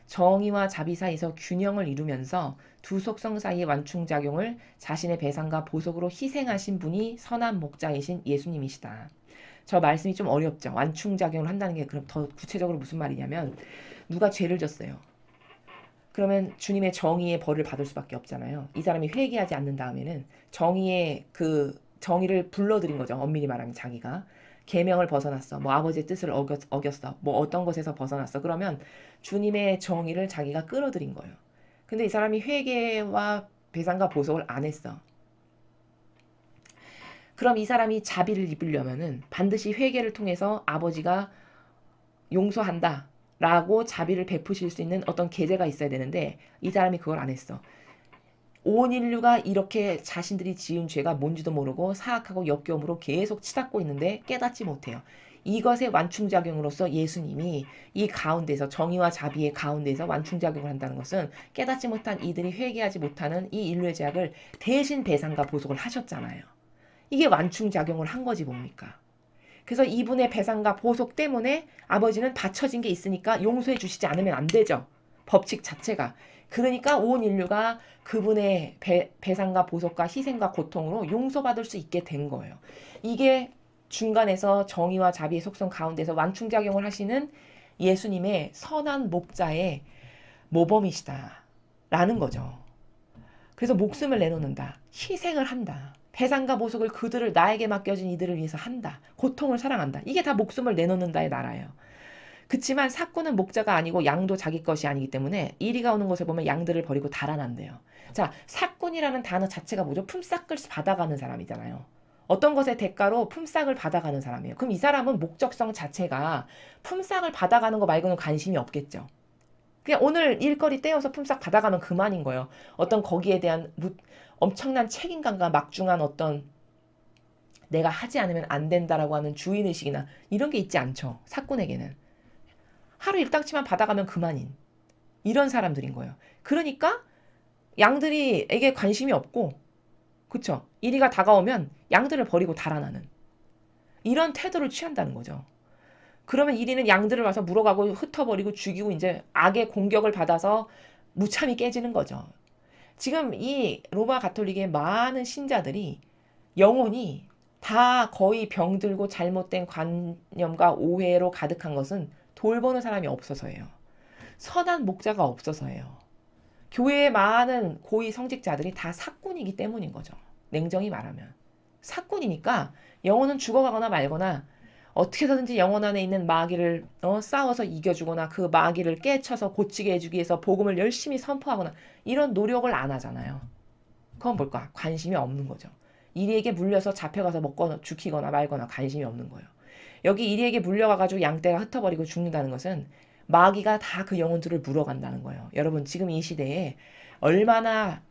정의와 자비 사이에서 균형을 이루면서 두 속성 사이의 완충작용을 자신의 배상과 보속으로 희생하신 분이 선한 목자이신 예수님이시다. 저 말씀이 좀 어렵죠. 완충작용을 한다는 게 그럼 더 구체적으로 무슨 말이냐면 누가 죄를 졌어요. 그러면 주님의 정의의 벌을 받을 수밖에 없잖아요. 이 사람이 회개하지 않는 다음에는 정의의 그 정의를 불러들인 거죠. 엄밀히 말하면 자기가. 계명을 벗어났어. 뭐 아버지의 뜻을 어겼어. 뭐 어떤 것에서 벗어났어. 그러면 주님의 정의를 자기가 끌어들인 거예요. 근데 이 사람이 회개와 배상과 보석을 안 했어. 그럼 이 사람이 자비를 입으려면은 반드시 회개를 통해서 아버지가 용서한다. 라고 자비를 베푸실 수 있는 어떤 계제가 있어야 되는데 이 사람이 그걸 안 했어. 온 인류가 이렇게 자신들이 지은 죄가 뭔지도 모르고 사악하고 역겨움으로 계속 치닫고 있는데 깨닫지 못해요. 이것의 완충작용으로서 예수님이 이 가운데서 정의와 자비의 가운데서 완충작용을 한다는 것은 깨닫지 못한 이들이 회개하지 못하는 이 인류의 죄악을 대신 배상과 보속을 하셨잖아요. 이게 완충작용을 한 거지 뭡니까? 그래서 이분의 배상과 보속 때문에 아버지는 받쳐진 게 있으니까 용서해 주시지 않으면 안 되죠. 법칙 자체가. 그러니까 온 인류가 그분의 배상과 보속과 희생과 고통으로 용서받을 수 있게 된 거예요. 이게 중간에서 정의와 자비의 속성 가운데서 완충작용을 하시는 예수님의 선한 목자의 모범이시다라는 거죠. 그래서 목숨을 내놓는다. 희생을 한다. 배상과 보속을 그들을 나에게 맡겨진 이들을 위해서 한다. 고통을 사랑한다. 이게 다 목숨을 내놓는다의 나라예요. 그치만 삭구는 목자가 아니고 양도 자기 것이 아니기 때문에 이리가 오는 곳에 보면 양들을 버리고 달아난대요. 자, 삭군이라는 단어 자체가 뭐죠? 품삯을 받아가는 사람이잖아요. 어떤 것의 대가로 품삯을 받아가는 사람이에요. 그럼 이 사람은 목적성 자체가 품삯을 받아가는 거 말고는 관심이 없겠죠. 그냥 오늘 일거리 떼어서 품삯 받아가면 그만인 거예요. 어떤 거기에 대한 엄청난 책임감과 막중한 어떤 내가 하지 않으면 안 된다라고 하는 주인의식이나 이런 게 있지 않죠. 삭군에게는. 하루 일당치만 받아가면 그만인 이런 사람들인 거예요. 그러니까 양들이 에게 관심이 없고, 그쵸? 이리가 다가오면 양들을 버리고 달아나는 이런 태도를 취한다는 거죠. 그러면 이리는 양들을 와서 물어가고 흩어버리고 죽이고 이제 악의 공격을 받아서 무참히 깨지는 거죠. 지금 이 로마 가톨릭의 많은 신자들이 영혼이 다 거의 병들고 잘못된 관념과 오해로 가득한 것은 돌보는 사람이 없어서예요. 선한 목자가 없어서예요. 교회의 많은 고위 성직자들이 다 삭군이기 때문인 거죠. 냉정히 말하면. 삭군이니까 영혼은 죽어가거나 말거나 어떻게 해서든지 영혼 안에 있는 마귀를 싸워서 이겨주거나 그 마귀를 깨쳐서 고치게 해주기 위해서 복음을 열심히 선포하거나 이런 노력을 안 하잖아요. 그건 뭘까? 관심이 없는 거죠. 이리에게 물려서 잡혀가서 먹거나 죽히거나 말거나 관심이 없는 거예요. 여기 이리에게 물려가가지고 양떼가 흩어버리고 죽는다는 것은 마귀가 다 그 영혼들을 물어간다는 거예요. 여러분 지금 이 시대에 얼마나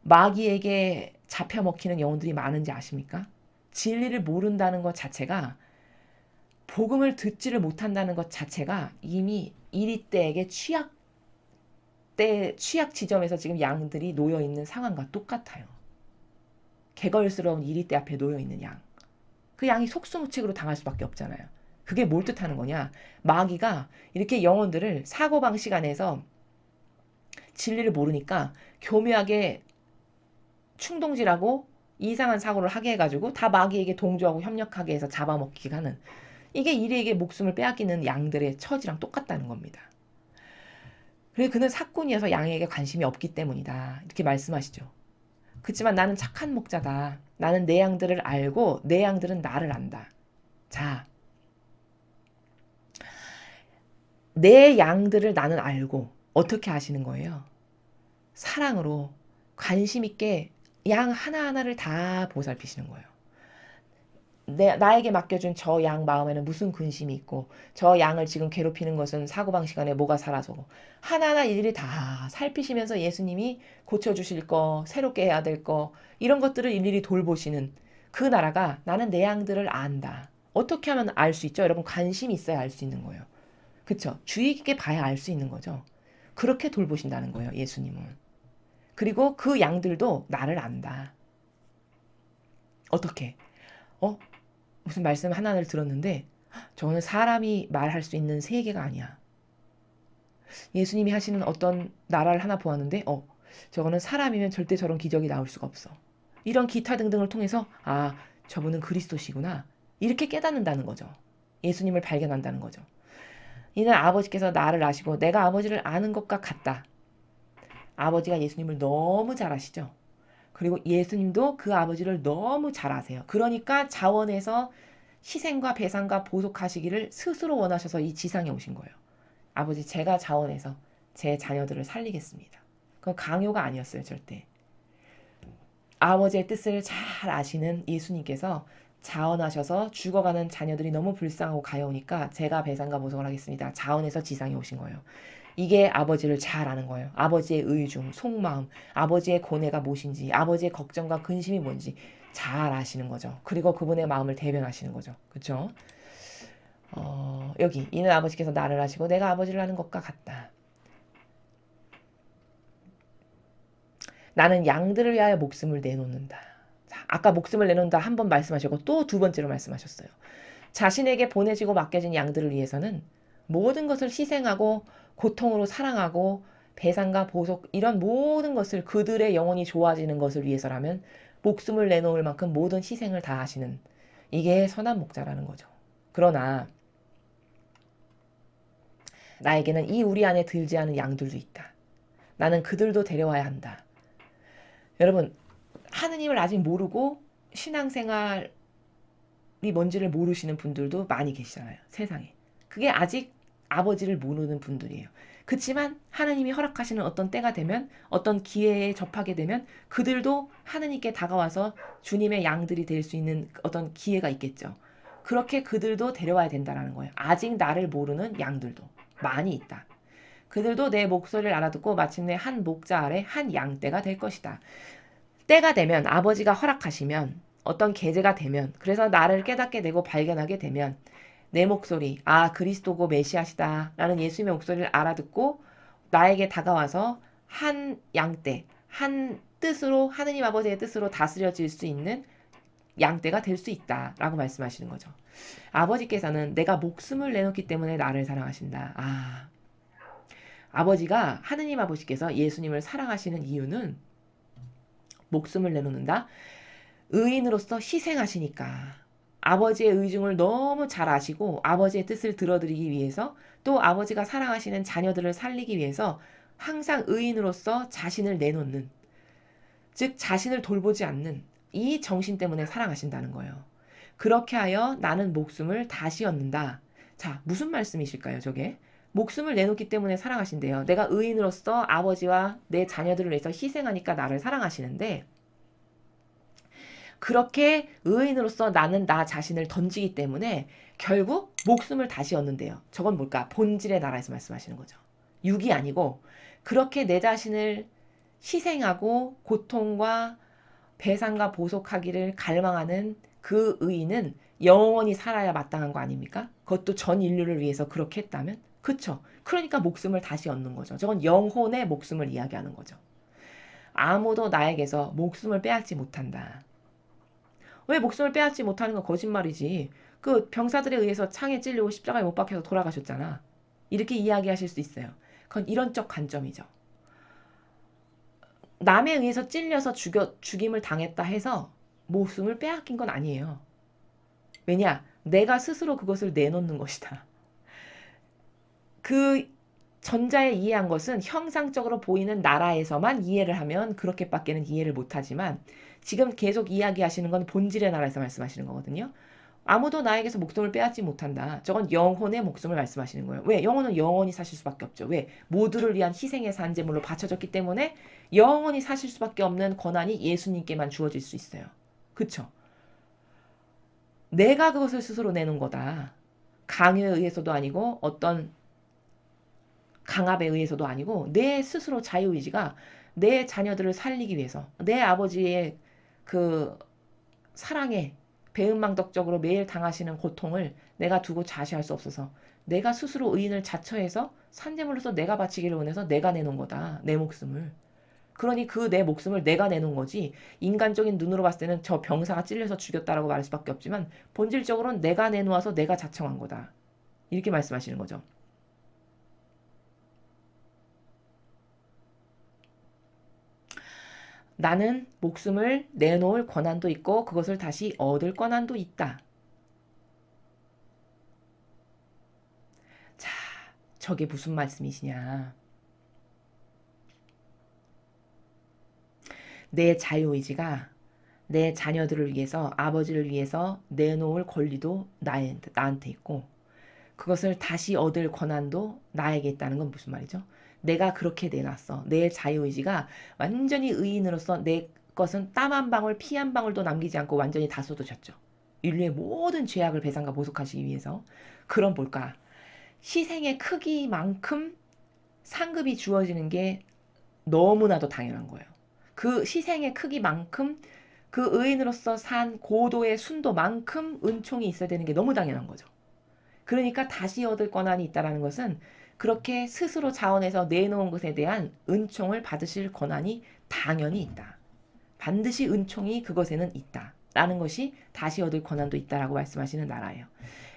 마귀에게 잡혀 먹히는 영혼들이 많은지 아십니까? 진리를 모른다는 것 자체가 복음을 듣지를 못한다는 것 자체가 이미 이리떼에게 취약 지점에서 지금 양들이 놓여 있는 상황과 똑같아요. 개걸스러운 이리떼 앞에 놓여 있는 양. 그 양이 속수무책으로 당할 수밖에 없잖아요. 그게 뭘 뜻하는 거냐? 마귀가 이렇게 영혼들을 사고방식 안에서 진리를 모르니까 교묘하게 충동질하고 이상한 사고를 하게 해가지고 다 마귀에게 동조하고 협력하게 해서 잡아먹히게 하는 이게 이리에게 목숨을 빼앗기는 양들의 처지랑 똑같다는 겁니다. 그래서 그는 삭군이어서 양에게 관심이 없기 때문이다. 이렇게 말씀하시죠. 그렇지만 나는 착한 목자다. 나는 내 양들을 알고 내 양들은 나를 안다. 자, 내 양들을 나는 알고 어떻게 아시는 거예요? 사랑으로 관심 있게 양 하나하나를 다 보살피시는 거예요. 나에게 맡겨준 저 양 마음에는 무슨 근심이 있고 저 양을 지금 괴롭히는 것은 사고방식 안에 뭐가 살아서고 하나하나 일일이 다 살피시면서 예수님이 고쳐주실 거, 새롭게 해야 될 거 이런 것들을 일일이 돌보시는 그 나라가 나는 내 양들을 안다. 어떻게 하면 알 수 있죠? 여러분 관심이 있어야 알 수 있는 거예요. 그쵸? 주의 깊게 봐야 알 수 있는 거죠. 그렇게 돌보신다는 거예요. 예수님은. 그리고 그 양들도 나를 안다. 어떻게? 무슨 말씀 하나를 들었는데 저는 사람이 말할 수 있는 세계가 아니야. 예수님이 하시는 어떤 나라를 하나 보았는데 저거는 사람이면 절대 저런 기적이 나올 수가 없어. 이런 기타 등등을 통해서 저분은 그리스도시구나. 이렇게 깨닫는다는 거죠. 예수님을 발견한다는 거죠. 이는 아버지께서 나를 아시고 내가 아버지를 아는 것과 같다. 아버지가 예수님을 너무 잘 아시죠. 그리고 예수님도 그 아버지를 너무 잘 아세요. 그러니까 자원에서 희생과 배상과 보속하시기를 스스로 원하셔서 이 지상에 오신 거예요. 아버지 제가 자원해서 제 자녀들을 살리겠습니다. 그건 강요가 아니었어요. 절대. 아버지의 뜻을 잘 아시는 예수님께서 자원하셔서 죽어가는 자녀들이 너무 불쌍하고 가여우니까 제가 배상과 보석을 하겠습니다. 자원해서 지상에 오신 거예요. 이게 아버지를 잘 아는 거예요. 아버지의 의중, 속마음, 아버지의 고뇌가 무엇인지, 아버지의 걱정과 근심이 뭔지 잘 아시는 거죠. 그리고 그분의 마음을 대변하시는 거죠. 그렇죠? 여기 이는 아버지께서 나를 아시고 내가 아버지를 아는 것과 같다. 나는 양들을 위하여 목숨을 내놓는다. 자, 아까 목숨을 내놓는다 한 번 말씀하셨고 또 두 번째로 말씀하셨어요. 자신에게 보내지고 맡겨진 양들을 위해서는 모든 것을 희생하고 고통으로 사랑하고 배상과 보석 이런 모든 것을 그들의 영혼이 좋아지는 것을 위해서라면 목숨을 내놓을 만큼 모든 희생을 다 하시는 이게 선한 목자라는 거죠. 그러나 나에게는 이 우리 안에 들지 않은 양들도 있다. 나는 그들도 데려와야 한다. 여러분 하느님을 아직 모르고 신앙생활이 뭔지를 모르시는 분들도 많이 계시잖아요. 세상에. 그게 아직 아버지를 모르는 분들이에요. 그렇지만 하느님이 허락하시는 어떤 때가 되면 어떤 기회에 접하게 되면 그들도 하느님께 다가와서 주님의 양들이 될 수 있는 어떤 기회가 있겠죠. 그렇게 그들도 데려와야 된다라는 거예요. 아직 나를 모르는 양들도 많이 있다. 그들도 내 목소리를 알아듣고 마침내 한 목자 아래 한 양떼가 될 것이다. 때가 되면 아버지가 허락하시면 어떤 계제가 되면 그래서 나를 깨닫게 되고 발견하게 되면 내 목소리, 아 그리스도고 메시아시다 라는 예수님의 목소리를 알아듣고 나에게 다가와서 한 양떼, 한 뜻으로 하느님 아버지의 뜻으로 다스려질 수 있는 양떼가 될 수 있다라고 말씀하시는 거죠. 아버지께서는 내가 목숨을 내놓기 때문에 나를 사랑하신다. 아버지가 하느님 아버지께서 예수님을 사랑하시는 이유는 목숨을 내놓는다. 의인으로서 희생하시니까 아버지의 의중을 너무 잘 아시고 아버지의 뜻을 들어드리기 위해서 또 아버지가 사랑하시는 자녀들을 살리기 위해서 항상 의인으로서 자신을 내놓는 즉 자신을 돌보지 않는 이 정신 때문에 사랑하신다는 거예요. 그렇게 하여 나는 목숨을 다시 얻는다. 자, 무슨 말씀이실까요, 저게? 목숨을 내놓기 때문에 사랑하신대요. 내가 의인으로서 아버지와 내 자녀들을 위해서 희생하니까 나를 사랑하시는데 그렇게 의인으로서 나는 나 자신을 던지기 때문에 결국 목숨을 다시 얻는데요. 저건 뭘까? 본질의 나라에서 말씀하시는 거죠. 육이 아니고 그렇게 내 자신을 희생하고 고통과 배상과 보속하기를 갈망하는 그 의인은 영원히 살아야 마땅한 거 아닙니까? 그것도 전 인류를 위해서 그렇게 했다면? 그쵸? 그러니까 목숨을 다시 얻는 거죠. 저건 영혼의 목숨을 이야기하는 거죠. 아무도 나에게서 목숨을 빼앗지 못한다. 왜 목숨을 빼앗지 못하는 건 거짓말이지. 그 병사들에 의해서 창에 찔리고 십자가에 못 박혀서 돌아가셨잖아. 이렇게 이야기하실 수 있어요. 그건 이런적 관점이죠. 남에 의해서 찔려서 죽임을 당했다 해서 목숨을 빼앗긴 건 아니에요. 왜냐? 내가 스스로 그것을 내놓는 것이다. 그 전자에 이해한 것은 형상적으로 보이는 나라에서만 이해를 하면 그렇게밖에는 이해를 못하지만 지금 계속 이야기하시는 건 본질의 나라에서 말씀하시는 거거든요. 아무도 나에게서 목숨을 빼앗지 못한다. 저건 영혼의 목숨을 말씀하시는 거예요. 왜? 영혼은 영원히 사실 수밖에 없죠. 왜? 모두를 위한 희생의 산제물로 바쳐졌기 때문에 영원히 사실 수밖에 없는 권한이 예수님께만 주어질 수 있어요. 그쵸? 내가 그것을 스스로 내는 거다. 강요에 의해서도 아니고 어떤 강압에 의해서도 아니고 내 스스로 자유의지가 내 자녀들을 살리기 위해서 내 아버지의 그 사랑에 배은망덕적으로 매일 당하시는 고통을 내가 두고 자시할 수 없어서 내가 스스로 의인을 자처해서 산재물로서 내가 바치기를 원해서 내가 내놓은 거다. 내 목숨을. 그러니 그 내 목숨을 내가 내놓은 거지 인간적인 눈으로 봤을 때는 저 병사가 찔려서 죽였다라고 말할 수밖에 없지만 본질적으로는 내가 내놓아서 내가 자청한 거다. 이렇게 말씀하시는 거죠. 나는 목숨을 내놓을 권한도 있고 그것을 다시 얻을 권한도 있다. 자, 저게 무슨 말씀이시냐. 내 자유의지가 내 자녀들을 위해서 아버지를 위해서 내놓을 권리도 나한테 있고 그것을 다시 얻을 권한도 나에게 있다는 건 무슨 말이죠? 내가 그렇게 내놨어. 내 자유의지가 완전히 의인으로서 내 것은 땀 한 방울 피 한 방울도 남기지 않고 완전히 다 쏟으셨죠. 인류의 모든 죄악을 배상과 보속하시기 위해서. 그럼 뭘까? 희생의 크기만큼 상급이 주어지는 게 너무나도 당연한 거예요. 그 희생의 크기만큼 그 의인으로서 산 고도의 순도만큼 은총이 있어야 되는 게 너무 당연한 거죠. 그러니까 다시 얻을 권한이 있다는 것은 그렇게 스스로 자원해서 내놓은 것에 대한 은총을 받으실 권한이 당연히 있다. 반드시 은총이 그것에는 있다. 라는 것이 다시 얻을 권한도 있다라고 말씀하시는 나라예요.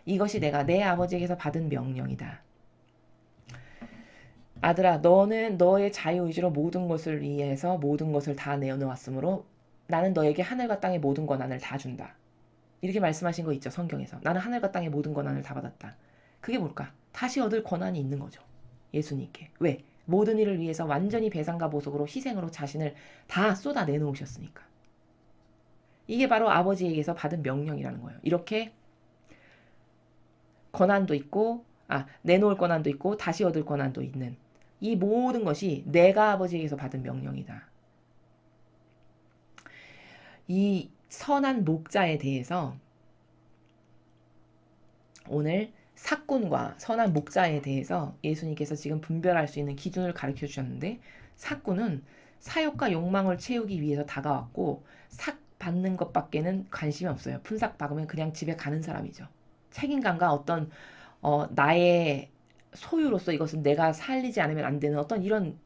이것이 내가 내 아버지에게서 받은 명령이다. 아들아, 너는 너의 자유의지로 모든 것을 위해서 모든 것을 다 내어놓았으므로 나는 너에게 하늘과 땅의 모든 권한을 다 준다. 이렇게 말씀하신 거 있죠, 성경에서. 나는 하늘과 땅의 모든 권한을 다 받았다. 그게 뭘까? 다시 얻을 권한이 있는 거죠. 예수님께. 왜? 모든 일을 위해서 완전히 배상과 보속으로 희생으로 자신을 다 쏟아 내놓으셨으니까. 이게 바로 아버지에게서 받은 명령이라는 거예요. 이렇게 권한도 있고 내놓을 권한도 있고 다시 얻을 권한도 있는 이 모든 것이 내가 아버지에게서 받은 명령이다. 이 선한 목자에 대해서 오늘 삭군과 선한 목자에 대해서 예수님께서 지금 분별할 수 있는 기준을 가르쳐 주셨는데, 삭군은 사욕과 욕망을 채우기 위해서 다가왔고 삭 받는 것밖에는 관심이 없어요. 품삯 받으면 그냥 집에 가는 사람이죠. 책임감과 어떤 나의 소유로서 이것은 내가 살리지 않으면 안 되는 어떤 이런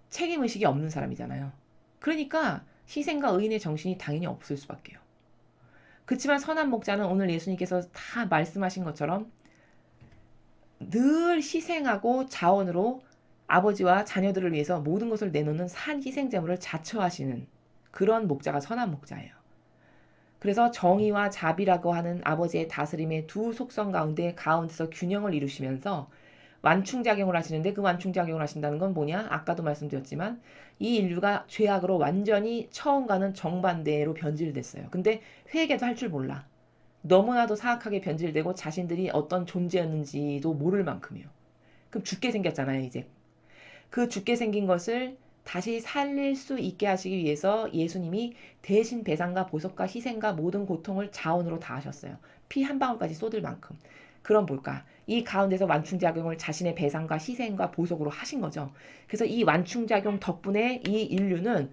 책임의식이 없는 사람이잖아요. 그러니까 희생과 의인의 정신이 당연히 없을 수밖에요. 그렇지만 선한 목자는 오늘 예수님께서 다 말씀하신 것처럼 늘 희생하고 자원으로 아버지와 자녀들을 위해서 모든 것을 내놓는 산 희생제물을 자처하시는 그런 목자가 선한 목자예요. 그래서 정의와 자비라고 하는 아버지의 다스림의 두 속성 가운데서 균형을 이루시면서 완충작용을 하시는데, 그 완충작용을 하신다는 건 뭐냐? 아까도 말씀드렸지만 이 인류가 죄악으로 완전히 처음과는 정반대로 변질됐어요. 근데 회개도 할 줄 몰라. 너무나도 사악하게 변질되고 자신들이 어떤 존재였는지도 모를 만큼이요. 그럼 죽게 생겼잖아요, 이제. 그 죽게 생긴 것을 다시 살릴 수 있게 하시기 위해서 예수님이 대신 배상과 보석과 희생과 모든 고통을 자원으로 다 하셨어요. 피 한 방울까지 쏟을 만큼. 그럼 뭘까? 이 가운데서 완충작용을 자신의 배상과 희생과 보석으로 하신 거죠. 그래서 이 완충작용 덕분에 이 인류는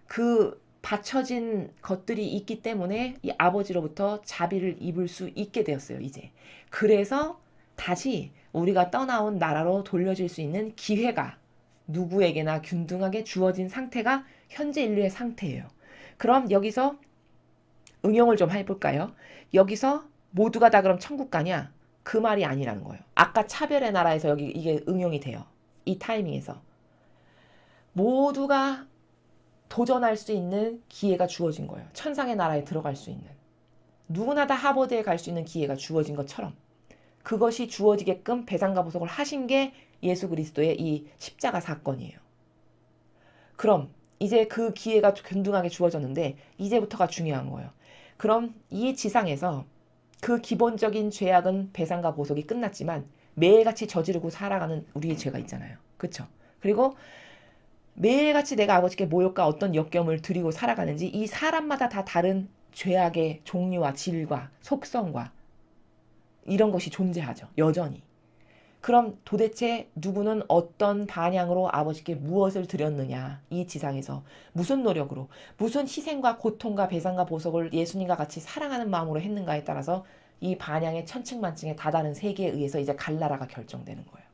그 받쳐진 것들이 있기 때문에 이 아버지로부터 자비를 입을 수 있게 되었어요, 이제. 그래서 다시 우리가 떠나온 나라로 돌려질 수 있는 기회가 누구에게나 균등하게 주어진 상태가 현재 인류의 상태예요. 그럼 여기서 응용을 좀 해볼까요? 여기서 모두가 다 그럼 천국 가냐? 그 말이 아니라는 거예요. 아까 차별의 나라에서 여기 이게 응용이 돼요. 이 타이밍에서. 모두가 도전할 수 있는 기회가 주어진 거예요. 천상의 나라에 들어갈 수 있는. 누구나 다 하버드에 갈 수 있는 기회가 주어진 것처럼 그것이 주어지게끔 배상과 보석을 하신 게 예수 그리스도의 이 십자가 사건이에요. 그럼 이제 그 기회가 균등하게 주어졌는데 이제부터가 중요한 거예요. 그럼 이 지상에서 그 기본적인 죄악은 배상과 보석이 끝났지만 매일같이 저지르고 살아가는 우리의 죄가 있잖아요. 그렇죠? 그리고 매일같이 내가 아버지께 모욕과 어떤 역경을 드리고 살아가는지 이 사람마다 다 다른 죄악의 종류와 질과 속성과 이런 것이 존재하죠. 여전히. 그럼 도대체 누구는 어떤 반향으로 아버지께 무엇을 드렸느냐, 이 지상에서 무슨 노력으로, 무슨 희생과 고통과 배상과 보석을 예수님과 같이 사랑하는 마음으로 했는가에 따라서 이 반향의 천층만층의 다다른 세계에 의해서 이제 갈나라가 결정되는 거예요.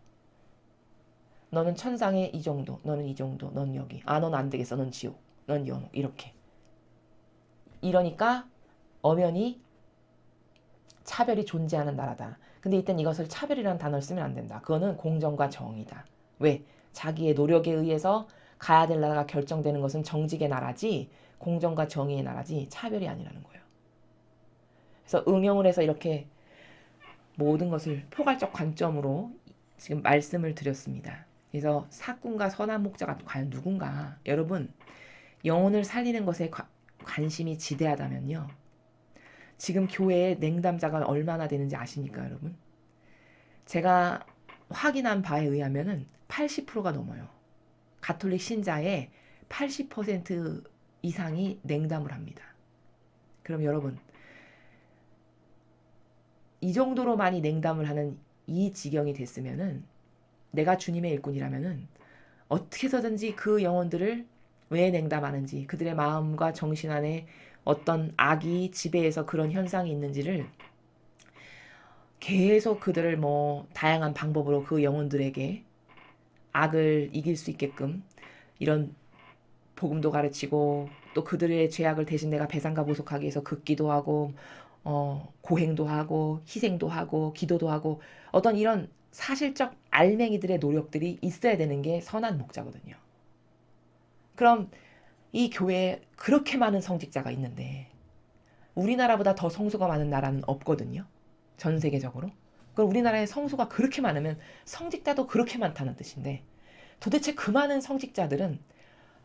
너는 천상에 이 정도, 너는 이 정도, 넌 여기, 넌 안 되겠어, 넌 지옥, 넌 연옥, 이렇게. 이러니까 엄연히 차별이 존재하는 나라다. 근데 이땐 이것을 차별이라는 단어를 쓰면 안 된다. 그거는 공정과 정의다. 왜? 자기의 노력에 의해서 가야 될 나라가 결정되는 것은 정직의 나라지 공정과 정의의 나라지 차별이 아니라는 거예요. 그래서 응용을 해서 이렇게 모든 것을 포괄적 관점으로 지금 말씀을 드렸습니다. 그래서 삭군과 선한 목자가 과연 누군가? 여러분, 영혼을 살리는 것에 관심이 지대하다면요. 지금 교회에 냉담자가 얼마나 되는지 아십니까, 여러분? 제가 확인한 바에 의하면은 80%가 넘어요. 가톨릭 신자의 80% 이상이 냉담을 합니다. 그럼 여러분, 이 정도로 많이 냉담을 하는 이 지경이 됐으면은 내가 주님의 일꾼이라면은 어떻게 해서든지 그 영혼들을 왜 냉담하는지, 그들의 마음과 정신 안에 어떤 악이 지배해서 그런 현상이 있는지를 계속 그들을 다양한 방법으로 그 영혼들에게 악을 이길 수 있게끔 이런 복음도 가르치고, 또 그들의 죄악을 대신 내가 배상과 보석하기 위해서 극기도 하고 고행도 하고 희생도 하고 기도도 하고 어떤 이런 사실적 알맹이들의 노력들이 있어야 되는 게 선한 목자거든요. 그럼 이 교회에 그렇게 많은 성직자가 있는데 우리나라보다 더 성수가 많은 나라는 없거든요. 전 세계적으로. 그럼 우리나라에 성수가 그렇게 많으면 성직자도 그렇게 많다는 뜻인데 도대체 그 많은 성직자들은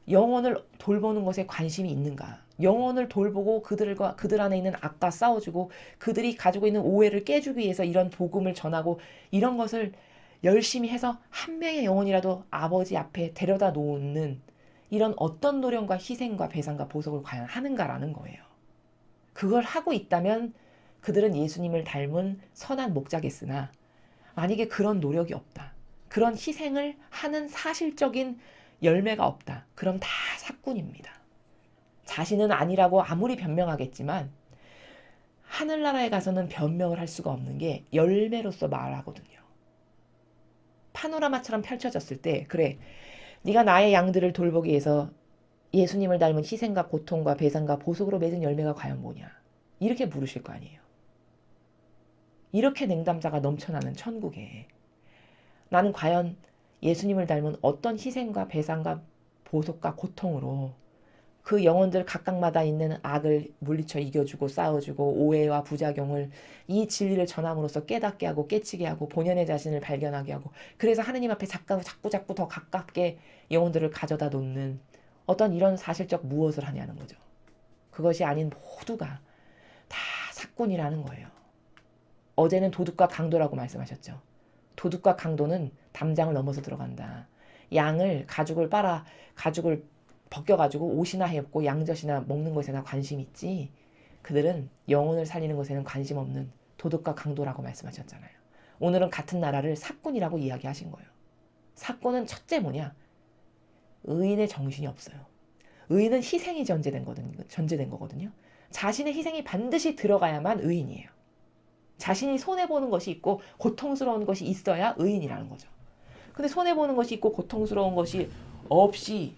영혼을 돌보는 것에 관심이 있는가? 영혼을 돌보고 그들 안에 있는 악과 싸워주고 그들이 가지고 있는 오해를 깨주기 위해서 이런 복음을 전하고 이런 것을 열심히 해서 한 명의 영혼이라도 아버지 앞에 데려다 놓는 이런 어떤 노력과 희생과 배상과 보석을 과연 하는가라는 거예요. 그걸 하고 있다면 그들은 예수님을 닮은 선한 목자겠으나 만약에 그런 노력이 없다. 그런 희생을 하는 사실적인 열매가 없다. 그럼 다 사꾼입니다. 자신은 아니라고 아무리 변명하겠지만 하늘나라에 가서는 변명을 할 수가 없는 게 열매로서 말하거든요. 파노라마처럼 펼쳐졌을 때 그래 네가 나의 양들을 돌보기 위해서 예수님을 닮은 희생과 고통과 배상과 보석으로 맺은 열매가 과연 뭐냐 이렇게 물으실 거 아니에요. 이렇게 냉담자가 넘쳐나는 천국에 나는 과연 예수님을 닮은 어떤 희생과 배상과 보석과 고통으로 그 영혼들 각각마다 있는 악을 물리쳐 이겨주고 싸워주고 오해와 부작용을 이 진리를 전함으로써 깨닫게 하고 깨치게 하고 본연의 자신을 발견하게 하고 그래서 하느님 앞에 자꾸 더 가깝게 영혼들을 가져다 놓는 어떤 이런 사실적 무엇을 하냐는 거죠. 그것이 아닌 모두가 다 사꾼이라는 거예요. 어제는 도둑과 강도라고 말씀하셨죠. 도둑과 강도는 담장을 넘어서 들어간다. 양을 가죽을 벗겨가지고 옷이나 해입고 양젖이나 먹는 것에나 관심 있지 그들은 영혼을 살리는 것에는 관심 없는 도둑과 강도라고 말씀하셨잖아요. 오늘은 같은 나라를 사꾼이라고 이야기하신 거예요. 사꾼은 첫째 뭐냐? 의인의 정신이 없어요. 의인은 희생이 전제된 거거든요. 자신의 희생이 반드시 들어가야만 의인이에요. 자신이 손해보는 것이 있고 고통스러운 것이 있어야 의인이라는 거죠. 근데 손해보는 것이 있고 고통스러운 것이 없이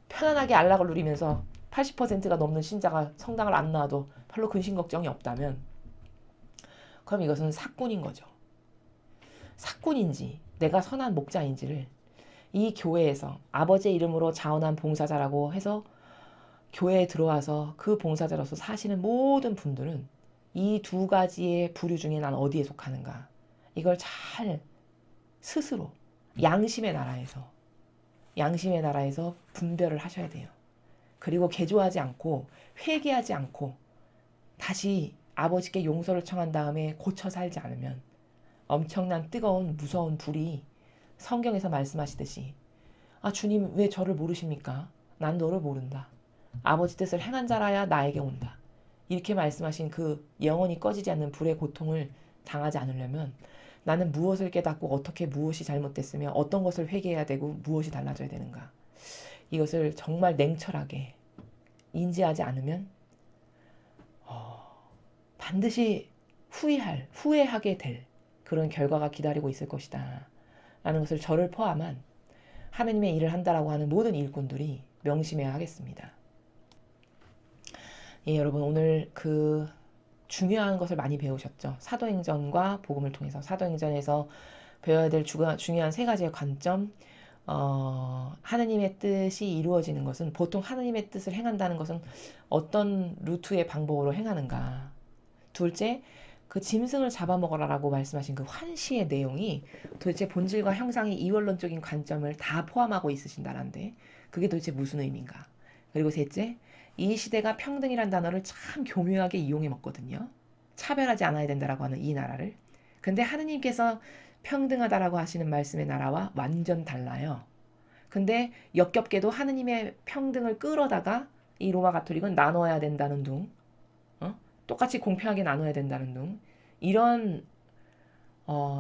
편안하게 안락을 누리면서 80%가 넘는 신자가 성당을 안 나와도 별로 근심 걱정이 없다면 그럼 이것은 사꾼인 거죠. 사꾼인지 내가 선한 목자인지를 이 교회에서 아버지의 이름으로 자원한 봉사자라고 해서 교회에 들어와서 그 봉사자로서 사시는 모든 분들은 이 두 가지의 부류 중에 난 어디에 속하는가 이걸 잘 스스로 양심의 나라에서 분별을 하셔야 돼요. 그리고 개조하지 않고 회개하지 않고 다시 아버지께 용서를 청한 다음에 고쳐 살지 않으면 엄청난 뜨거운 무서운 불이 성경에서 말씀하시듯이 아 주님 왜 저를 모르십니까? 난 너를 모른다. 아버지 뜻을 행한 자라야 나에게 온다. 이렇게 말씀하신 그 영원히 꺼지지 않는 불의 고통을 당하지 않으려면 나는 무엇을 깨닫고 어떻게 무엇이 잘못됐으며 어떤 것을 회개해야 되고 무엇이 달라져야 되는가. 이것을 정말 냉철하게 인지하지 않으면 반드시 후회하게 될 그런 결과가 기다리고 있을 것이다. 라는 것을 저를 포함한 하느님의 일을 한다라고 하는 모든 일꾼들이 명심해야 하겠습니다. 예, 여러분 오늘 그 중요한 것을 많이 배우셨죠. 사도행전과 복음을 통해서 사도행전에서 배워야 될 중요한 세 가지의 관점. 하느님의 뜻이 이루어지는 것은 보통 하느님의 뜻을 행한다는 것은 어떤 루트의 방법으로 행하는가. 둘째, 그 짐승을 잡아먹어라라고 말씀하신 그 환시의 내용이 도대체 본질과 형상의 이원론적인 관점을 다 포함하고 있으신다는데 그게 도대체 무슨 의미인가. 그리고 셋째, 이 시대가 평등이란 단어를 참 교묘하게 이용해 먹거든요. 차별하지 않아야 된다라고 하는 이 나라를. 근데 하느님께서 평등하다라고 하시는 말씀의 나라와 완전 달라요. 근데 역겹게도 하느님의 평등을 끌어다가 이 로마 가톨릭은 나눠야 된다는 둥, 똑같이 공평하게 나눠야 된다는 둥, 이런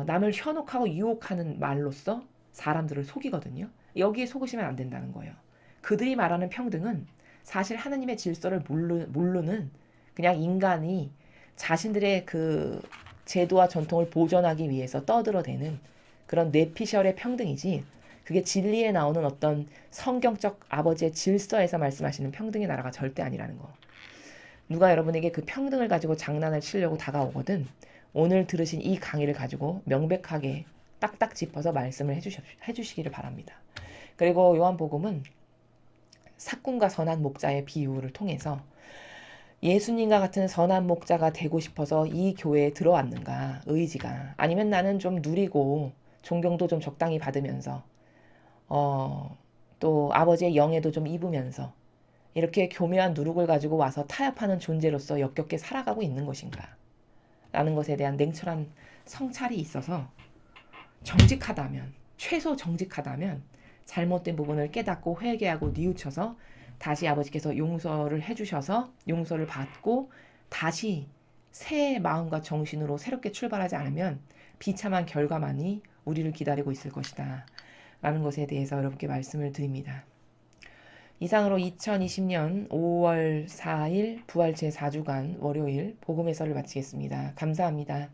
남을 현혹하고 유혹하는 말로써 사람들을 속이거든요. 여기에 속으시면 안 된다는 거예요. 그들이 말하는 평등은 사실 하느님의 질서를 모르는 그냥 인간이 자신들의 그 제도와 전통을 보존하기 위해서 떠들어대는 그런 뇌피셜의 평등이지 그게 진리에 나오는 어떤 성경적 아버지의 질서에서 말씀하시는 평등의 나라가 절대 아니라는 거. 누가 여러분에게 그 평등을 가지고 장난을 치려고 다가오거든 오늘 들으신 이 강의를 가지고 명백하게 딱딱 짚어서 말씀을 해주시기를 바랍니다. 그리고 요한복음은 사꾼과 선한 목자의 비유를 통해서 예수님과 같은 선한 목자가 되고 싶어서 이 교회에 들어왔는가 의지가 아니면 나는 좀 누리고 존경도 좀 적당히 받으면서 또 아버지의 영에도 좀 입으면서 이렇게 교묘한 누룩을 가지고 와서 타협하는 존재로서 역겹게 살아가고 있는 것인가? 라는 것에 대한 냉철한 성찰이 있어서 정직하다면, 최소 정직하다면 잘못된 부분을 깨닫고 회개하고 뉘우쳐서 다시 아버지께서 용서를 해주셔서 용서를 받고 다시 새 마음과 정신으로 새롭게 출발하지 않으면 비참한 결과만이 우리를 기다리고 있을 것이다. 라는 것에 대해서 여러분께 말씀을 드립니다. 이상으로 2020년 5월 4일 부활 제4주간 월요일 복음 해설을 마치겠습니다. 감사합니다.